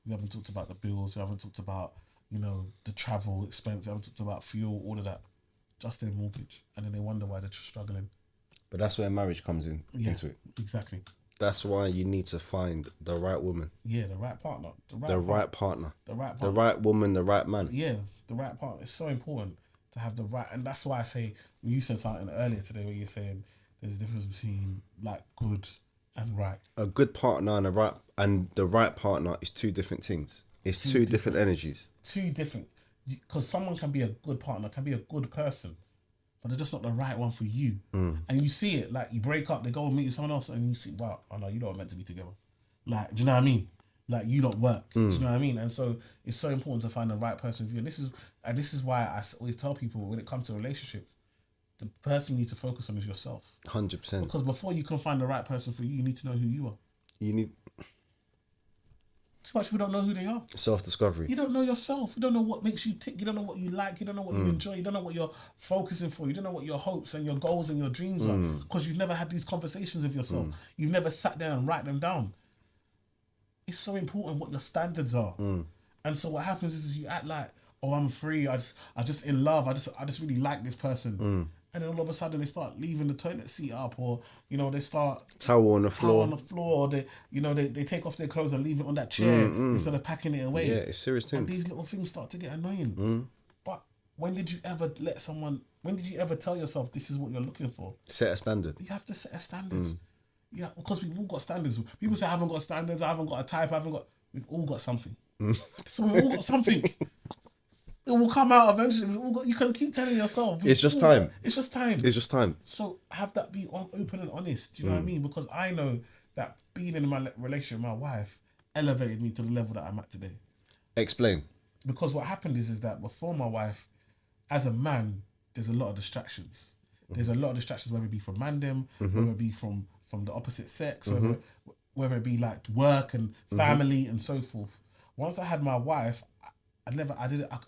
We haven't talked about the bills. We haven't talked about, the travel expense. We haven't talked about fuel, all of that. Just their mortgage. And then they wonder why they're struggling. But that's where marriage comes into it. Exactly. That's why you need to find the right woman. Yeah, the right partner. The right partner. The right partner. The right woman, the right man. Yeah, the right partner. It's so important to have the right, and that's why I say, you said something earlier today where you're saying there's a difference between like good and right. A good partner and the right partner is two different things. It's two different energies. Two different, because someone can be a good partner, can be a good person, but they're just not the right one for you. And you see it, like you break up, they go and meet with someone else, and you see, wow, oh no, you don't meant to be together. Like, do you know what I mean? Like, you don't work. Do you know what I mean? And so it's so important to find the right person for you. And this is why I always tell people when it comes to relationships, the person you need to focus on is yourself. 100%. Because before you can find the right person for you, you need to know who you are. You need too much people don't know who they are. self-discovery. You don't know yourself. You don't know what makes you tick. You don't know what you like. You don't know what you enjoy. You don't know what you're focusing for. You don't know what your hopes and your goals and your dreams are, because you've never had these conversations with yourself. You've never sat there and write them down. It's so important what your standards are. And so what happens is you act like, oh, I'm free. I just in love. I just really like this person. And then all of a sudden they start leaving the toilet seat up, or they start Towel on the floor. Or they take off their clothes and leave it on that chair instead of packing it away. Yeah, it's serious thing. And these little things start to get annoying. But when did you ever tell yourself this is what you're looking for? Set a standard. You have to set a standard. Yeah, because we've all got standards. People say I haven't got standards, I haven't got a type, we've all got something. So we've all got something. It will come out eventually. You can keep telling yourself. It's just time. It's just time. It's just time. So have that be open and honest. Do you know what I mean? Because I know that being in my relationship with my wife elevated me to the level that I'm at today. Explain. Because what happened is that before my wife, as a man, there's a lot of distractions. There's a lot of distractions, whether it be from mandem, whether it be from the opposite sex, whether it be like work and family and so forth. Once I had my wife, I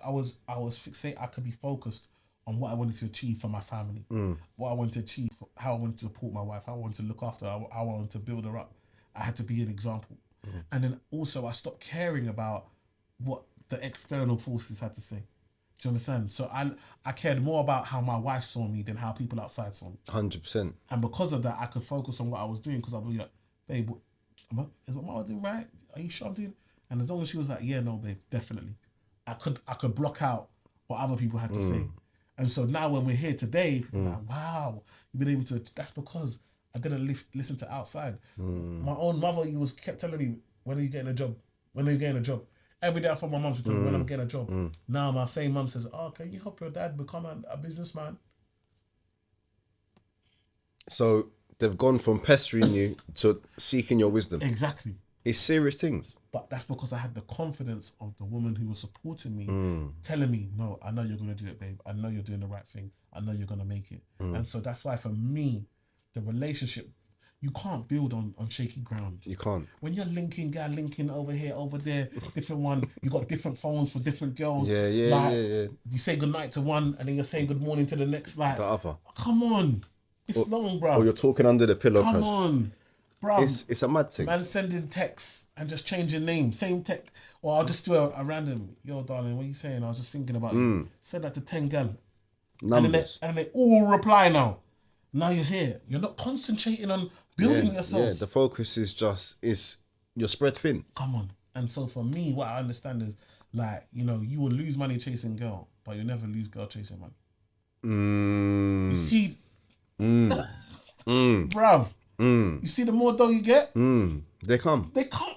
was fixated. I could be focused on what I wanted to achieve for my family, what I wanted to achieve, how I wanted to support my wife, how I wanted to look after her, how I wanted to build her up. I had to be an example. And then also I stopped caring about what the external forces had to say. Do you understand? So I cared more about how my wife saw me than how people outside saw me. 100%. And because of that, I could focus on what I was doing, because I'd be like, babe, is what I'm doing right? Are you sure I'm doing? And as long as she was like, yeah, no, babe, definitely. I could block out what other people had to say. And so now when we're here today, people are like, wow, you've been able to, that's because I didn't listen to outside. My own mother kept telling me, when are you getting a job? When are you getting a job? Every day I thought my mum should tell me when I'm getting a job. Now my same mum says, oh, can you help your dad become a businessman? So they've gone from pestering you to seeking your wisdom. Exactly. It's serious things. But that's because I had the confidence of the woman who was supporting me, telling me, no, I know you're going to do it, babe. I know you're doing the right thing. I know you're going to make it. And so that's why for me, the relationship, you can't build on shaky ground. You can't. When you're linking over here, over there, different one, you got different phones for different girls. Yeah. You say goodnight to one and then you're saying good morning to the next. Like, The other. come on. It's long, bro. Or you're talking under the pillow. Come on. Bro, it's a mad thing. Man sending texts and just changing names. Same text. Or I'll just do a random, yo, darling, what are you saying? I was just thinking about you. Said that to 10 gal. Numbers. And they all reply now. Now you're here. You're not concentrating on building yourself. Yeah, the focus is you're spread thin. Come on. And so for me, what I understand is, like, you know, you will lose money chasing girl, but you'll never lose girl chasing money. You see, bruv, you see the more dough you get, They come. they come.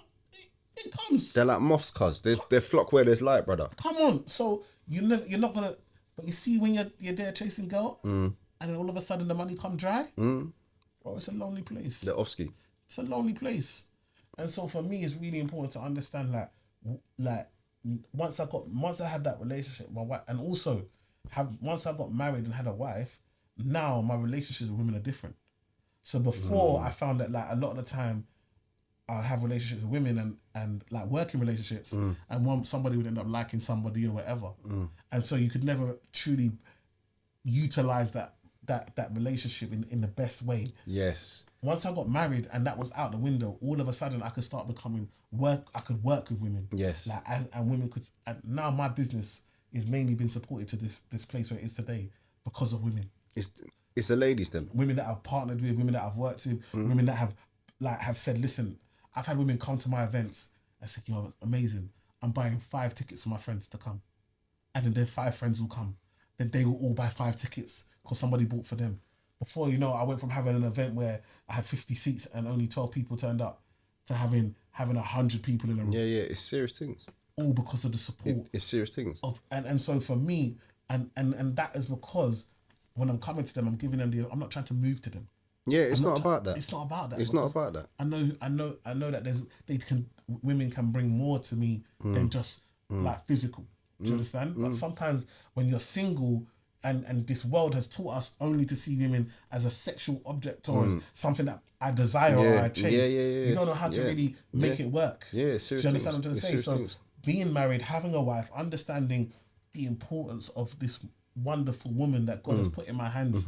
It comes. They're like moths, cuz. They flock where there's light, brother. Come on. So you're not gonna. But you see when you're there chasing girl, and then all of a sudden the money come dry, bro, it's a lonely place. The offski. It's a lonely place. And so for me, it's really important to understand like once I had that relationship, my wife, and also once I got married and had a wife, now my relationships with women are different. So before I found that like a lot of the time I have relationships with women and like working relationships, and somebody would end up liking somebody or whatever, and so you could never truly utilize that relationship in the best way. Yes. Once I got married and that was out the window, all of a sudden I could start becoming I could work with women. Yes. Like and women could, and now my business is mainly been supported to this place where it is today because of women. It's the ladies then. Women that I've partnered with, women that I've worked with, women that have said, listen, I've had women come to my events and said, yo, amazing. I'm buying 5 tickets for my friends to come. And then their 5 friends will come. Then they will all buy 5 tickets because somebody bought for them. Before, you know, I went from having an event where I had 50 seats and only 12 people turned up to having 100 people in a room. Yeah, it's serious things. All because of the support. It's serious things. And so for me, and that is because when I'm coming to them, I'm giving them I'm not trying to move to them. Yeah, it's not about that. It's not about that. It's not about that. I know that women can bring more to me than just like physical. Do you understand? But sometimes when you're single and this world has taught us only to see women as a sexual object or as something that I desire or I chase, you don't know how to really make it work. Yeah, Do serious you understand what I'm things. trying to say? So Things. being married, having a wife, understanding the importance of this wonderful woman that God has put in my hands,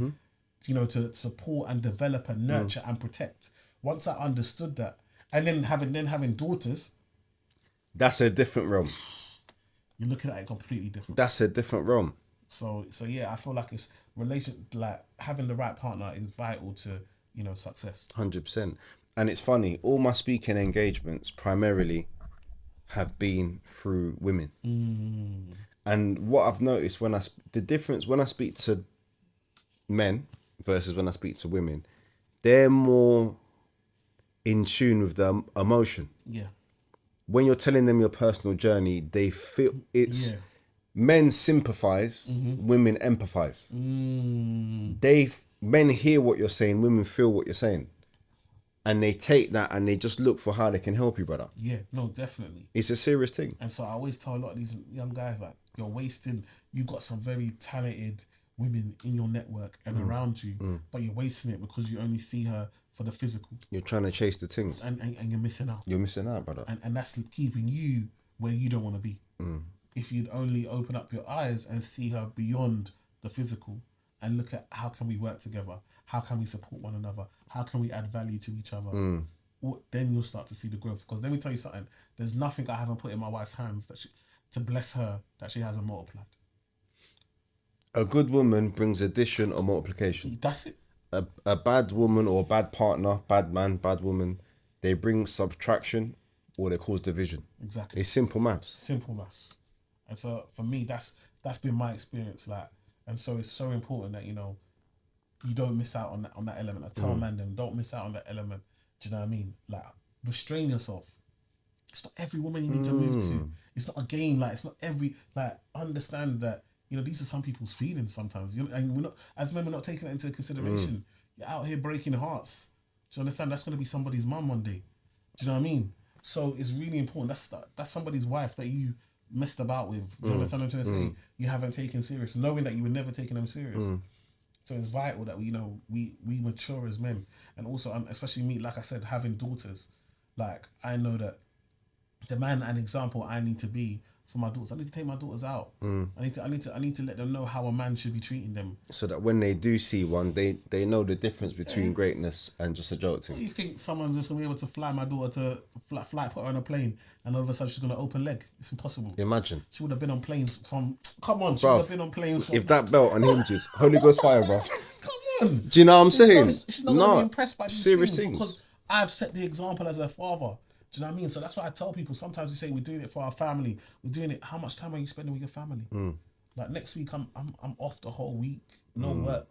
you know, to support and develop and nurture and protect. Once I understood that, and then having daughters, That's a different realm. you're looking at it completely different. That's a different realm. So yeah, I feel like it's like having the right partner is vital to, you know, success. 100%. And it's funny, all my speaking engagements primarily have been through women. And what I've noticed the difference when I speak to men versus when I speak to women, they're more in tune with the emotion. Yeah. When you're telling them your personal journey, they feel it's men sympathize, women empathize. Men hear what you're saying, women feel what you're saying. And they take that and they just look for how they can help you, brother. Yeah, no, definitely. It's a serious thing. And so I always tell a lot of these young guys, like, you're wasting, you've got some very talented women in your network and around you, but you're wasting it because you only see her for the physical. You're trying to chase the things. And you're missing out. You're missing out, brother. And that's keeping you where you don't want to be. If you'd only open up your eyes and see her beyond the physical and look at how can we work together? How can we support one another? How can we add value to each other? Then you'll start to see the growth. Because let me tell you something, there's nothing I haven't put in my wife's hands to bless her that she hasn't multiplied. A good woman brings addition or multiplication. That's it. A bad woman or bad partner, bad man, bad woman, they bring subtraction or they cause division. Exactly. It's simple maths. Simple maths. And so for me, that's been my experience. Like, and so it's so important that, you know, you don't miss out on that element. I tell man them, don't miss out on that element. Do you know what I mean? Like, restrain yourself. It's not every woman you need to move to. It's not a game. Like, it's not every, like, understand that, these are some people's feelings sometimes. And we're not, as men, we're not taking that into consideration. You're out here breaking hearts. Do you understand? That's going to be somebody's mum one day. Do you know what I mean? So it's really important. That's somebody's wife that you messed about with. Do you understand what I'm trying to say? You haven't taken serious, knowing that you were never taking them serious. So it's vital that we mature as men, and also especially me, like I said, having daughters. Like, I know that the man and example I need to be for my daughters. I need to take my daughters out. I need to let them know how a man should be treating them. So that when they do see one, they know the difference between greatness and just a joke thing. Do you think someone's just gonna be able to fly my daughter to fly put her on a plane, and all of a sudden she's gonna open leg? It's impossible. Imagine. She would have been on planes from. Come on, she Bruv, would have been on planes. If that belt unhinges, Holy Ghost fire, bro. Come on. Do you know what I'm saying? She's not gonna be impressed by these serious things things. because I've set the example as a father. Do you know what I mean? So that's why I tell people, sometimes we say we're doing it for our family. We're doing it. How much time are you spending with your family? Like, next week, I'm off the whole week. No work.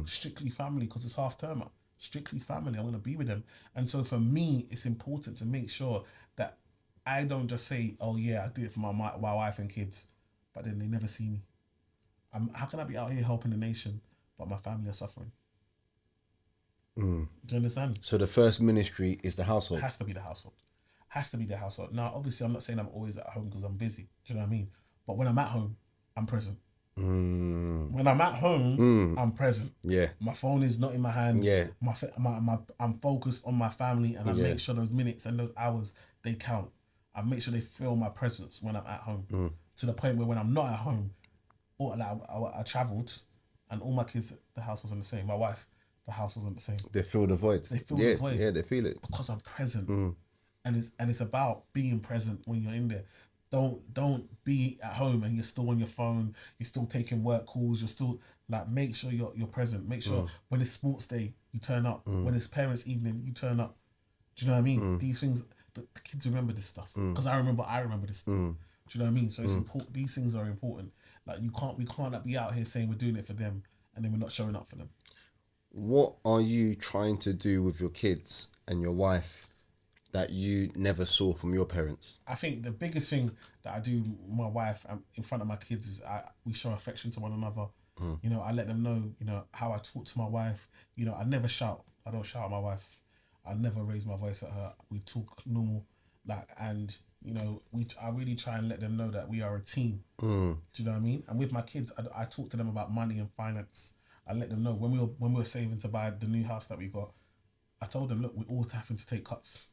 Strictly family, because it's half term. Strictly family. I'm going to be with them. And so for me, it's important to make sure that I don't just say, oh yeah, I do it for my wife and kids, but then they never see me. How can I be out here helping the nation, but my family are suffering? Do you understand? So the first ministry is the household. It has to be the household. Has to be the household. Now, obviously, I'm not saying I'm always at home because I'm busy. Do you know what I mean? But when I'm at home, I'm present. When I'm at home, I'm present. Yeah. My phone is not in my hand. Yeah. I'm focused on my family, and I make sure those minutes and those hours, they count. I make sure they feel my presence when I'm at home. To the point where when I'm not at home, or like I travelled, and all my kids, the house wasn't the same. My wife, the house wasn't the same. They feel the void. They feel the void. Yeah, they feel it. Because I'm present. And it's about being present when you're in there. Don't be at home and you're still on your phone, you're still taking work calls, you're still, like, make sure you're present. Make sure when it's sports day, you turn up. When it's parents' evening, you turn up. Do you know what I mean? These things, the kids remember this stuff. Because I remember this stuff. Do you know what I mean? So it's important. These things are important. Like, we can't be out here saying we're doing it for them and then we're not showing up for them. What are you trying to do with your kids and your wife that you never saw from your parents? I think the biggest thing that I do with my wife in front of my kids is we show affection to one another. I let them know, how I talk to my wife. I never shout. I don't shout at my wife. I never raise my voice at her. We talk normal, and I really try and let them know that we are a team. Do you know what I mean? And with my kids, I talk to them about money and finance. I let them know when we were saving to buy the new house that we got. I told them, look, we're all having to take cuts.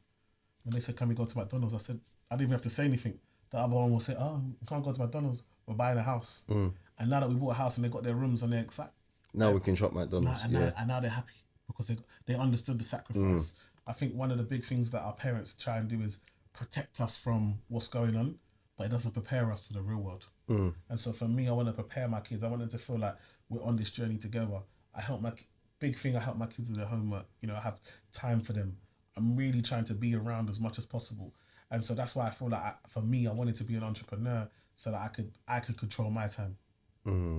When they said, can we go to McDonald's? I said, I didn't even have to say anything. The other one will say, oh, we can't go to McDonald's. We're buying a house. And now that we bought a house and they got their rooms and they're excited. Now we can shop McDonald's. And now they're happy because they understood the sacrifice. I think one of the big things that our parents try and do is protect us from what's going on, but it doesn't prepare us for the real world. And so for me, I want to prepare my kids. I want them to feel like we're on this journey together. I help my kids with their homework. I have time for them. I'm really trying to be around as much as possible. And so that's why I feel like for me, I wanted to be an entrepreneur so that I could control my time.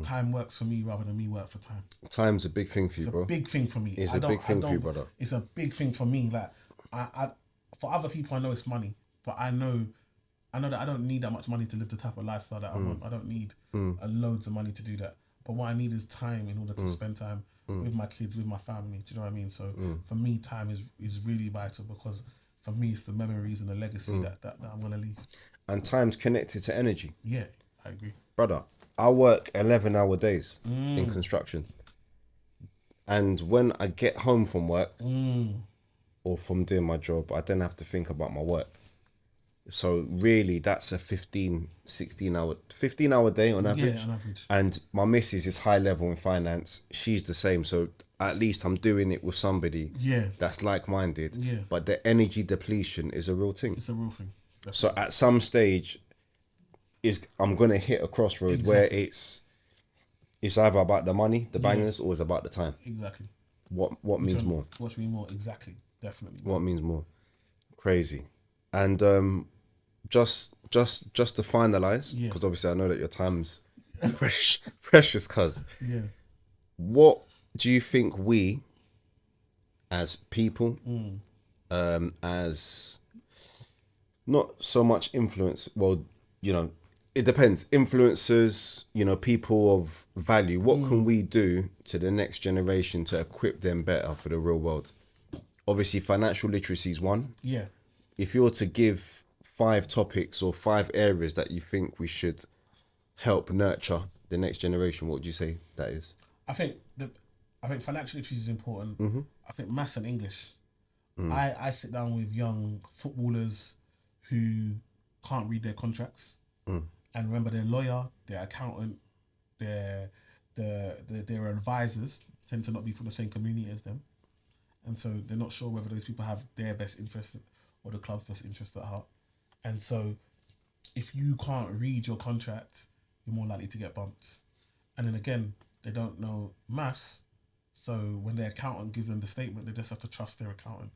Time works for me rather than me work for time. Time's a big thing for you, bro. It's a big thing for me. It's a big thing for you, brother. It's a big thing for me. Like, I for other people, I know it's money, but I know that I don't need that much money to live the type of lifestyle that I want. I don't need loads of money to do that. But what I need is time in order to spend time with my kids, with my family. Do you know what I mean? So for me, time is really vital because for me, it's the memories and the legacy that I'm going to leave. And time's connected to energy. Yeah, I agree. Brother, I work 11-hour days in construction. And when I get home from work or from doing my job, I then have to think about my work. So really, that's a 15 hour day on average. Yeah, on average. And my missus is high level in finance. She's the same. So at least I'm doing it with somebody that's like-minded. Yeah. But the energy depletion is a real thing. It's a real thing. Definitely. So at some stage, I'm going to hit a crossroad where it's either about the money, the bangers, or it's about the time. Exactly. What means more? What means more? Exactly. Definitely. What means more? Crazy. And just to finalize, because obviously I know that your time's precious, cuz. Yeah. What do you think we, as people, as not so much influence, well, you know, it depends. Influencers, you know, people of value. What can we do to the next generation to equip them better for the real world? Obviously, financial literacy is one. Yeah. If you were to give 5 topics or 5 areas that you think we should help nurture the next generation, what would you say that is? I think financial literacy is important. I think maths and English. Mm. I sit down with young footballers who can't read their contracts, Mm. and remember their lawyer, their accountant, their advisors tend to not be from the same community as them, and so they're not sure whether those people have their best interest or the club's best interest at heart. And so, if you can't read your contract, you're more likely to get bumped. And then again, they don't know maths, so when their accountant gives them the statement, they just have to trust their accountant,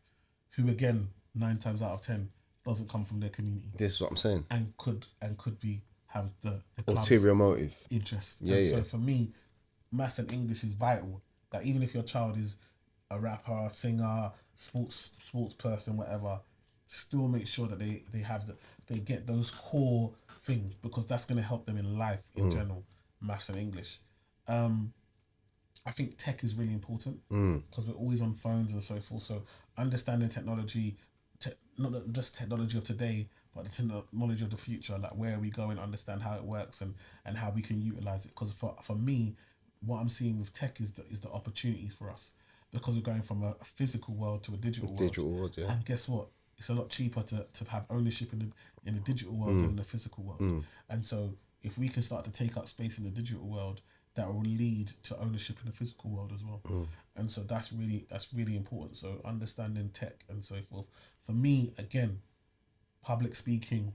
who again 9 times out of 10 doesn't come from their community This is what I'm saying. and could be have the club's Ulterior motive. interest. Yeah, And yeah. so for me, maths and English is vital. That even if your child is a rapper, singer, sports person, whatever, still make sure that they get those core things, because that's going to help them in life in general. Maths and English. I think tech is really important because we're always on phones and so forth. So understanding technology, not just technology of today, but the technology of the future. Like, where are we going? Understand how it works and how we can utilize it. Because for me, what I'm seeing with tech is the opportunities for us, because we're going from a physical world to a digital world. Digital world, yeah. And guess what? It's a lot cheaper to have ownership in the digital world than in the physical world. And so if we can start to take up space in the digital world, that will lead to ownership in the physical world as well. And so that's really important. So understanding tech and so forth. For me, again, public speaking,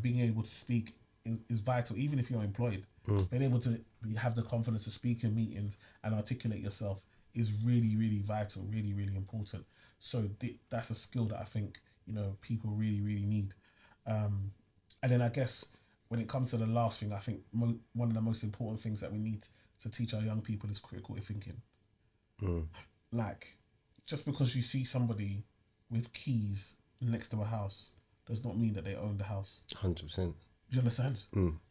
being able to speak is vital, even if you're employed. Being able to have the confidence to speak in meetings and articulate yourself is really, really vital, really, really important. So that's a skill that I think, people really, really need. And then I guess when it comes to the last thing, I think one of the most important things that we need to teach our young people is critical thinking. Like, just because you see somebody with keys next to a house does not mean that they own the house. 100%. Do you understand?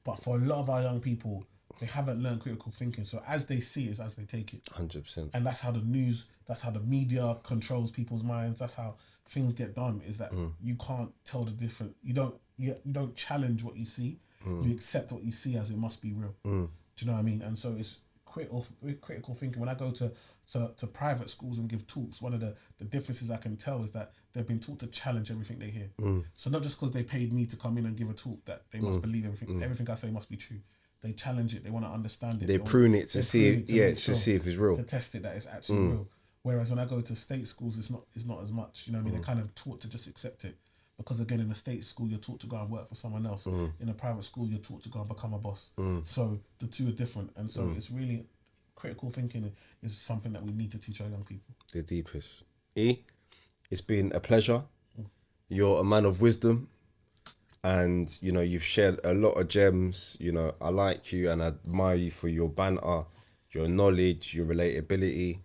But for a lot of our young people, they haven't learned critical thinking. So as they see it, is as they take it. 100%. And that's how the news, that's how the media controls people's minds. That's how things get done. Is that you can't tell the difference. You don't challenge what you see. You accept what you see as it must be real. Do you know what I mean? And so it's critical thinking. When I go to private schools and give talks, one of the differences I can tell is that they've been taught to challenge everything they hear. So not just because they paid me to come in and give a talk that they must believe everything I say must be true. They challenge it. They want to understand it. They prune it to see if it's real. To test it that it's actually real. Whereas when I go to state schools, it's not as much. You know what I mean? They're kind of taught to just accept it. Because again, in a state school, you're taught to go and work for someone else. In a private school, you're taught to go and become a boss. So the two are different. And so it's really, critical thinking is something that we need to teach our young people. The deepest. It's been a pleasure. You're a man of wisdom. And, you've shared a lot of gems. I like you and I admire you for your banter, your knowledge, your relatability.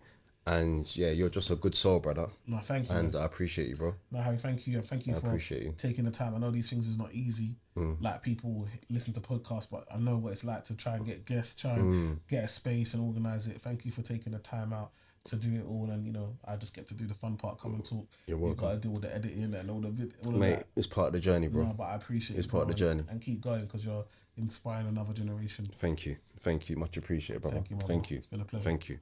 And yeah, you're just a good soul, brother. No, thank you. And I appreciate you, bro. No, Harry, thank you. Thank you for taking the time. I know these things is not easy. Like, people listen to podcasts, but I know what it's like to try and get guests, try and get a space and organize it. Thank you for taking the time out to do it all. And, I just get to do the fun part, come and talk. You're welcome. You've got to do all the editing and all of Mate, that. it's part of the journey, bro. No, but I appreciate it. It's part of the journey. And keep going, because you're inspiring another generation. Thank you. Much appreciated, brother. Thank you, man. Thank you. It's been a pleasure. Thank you.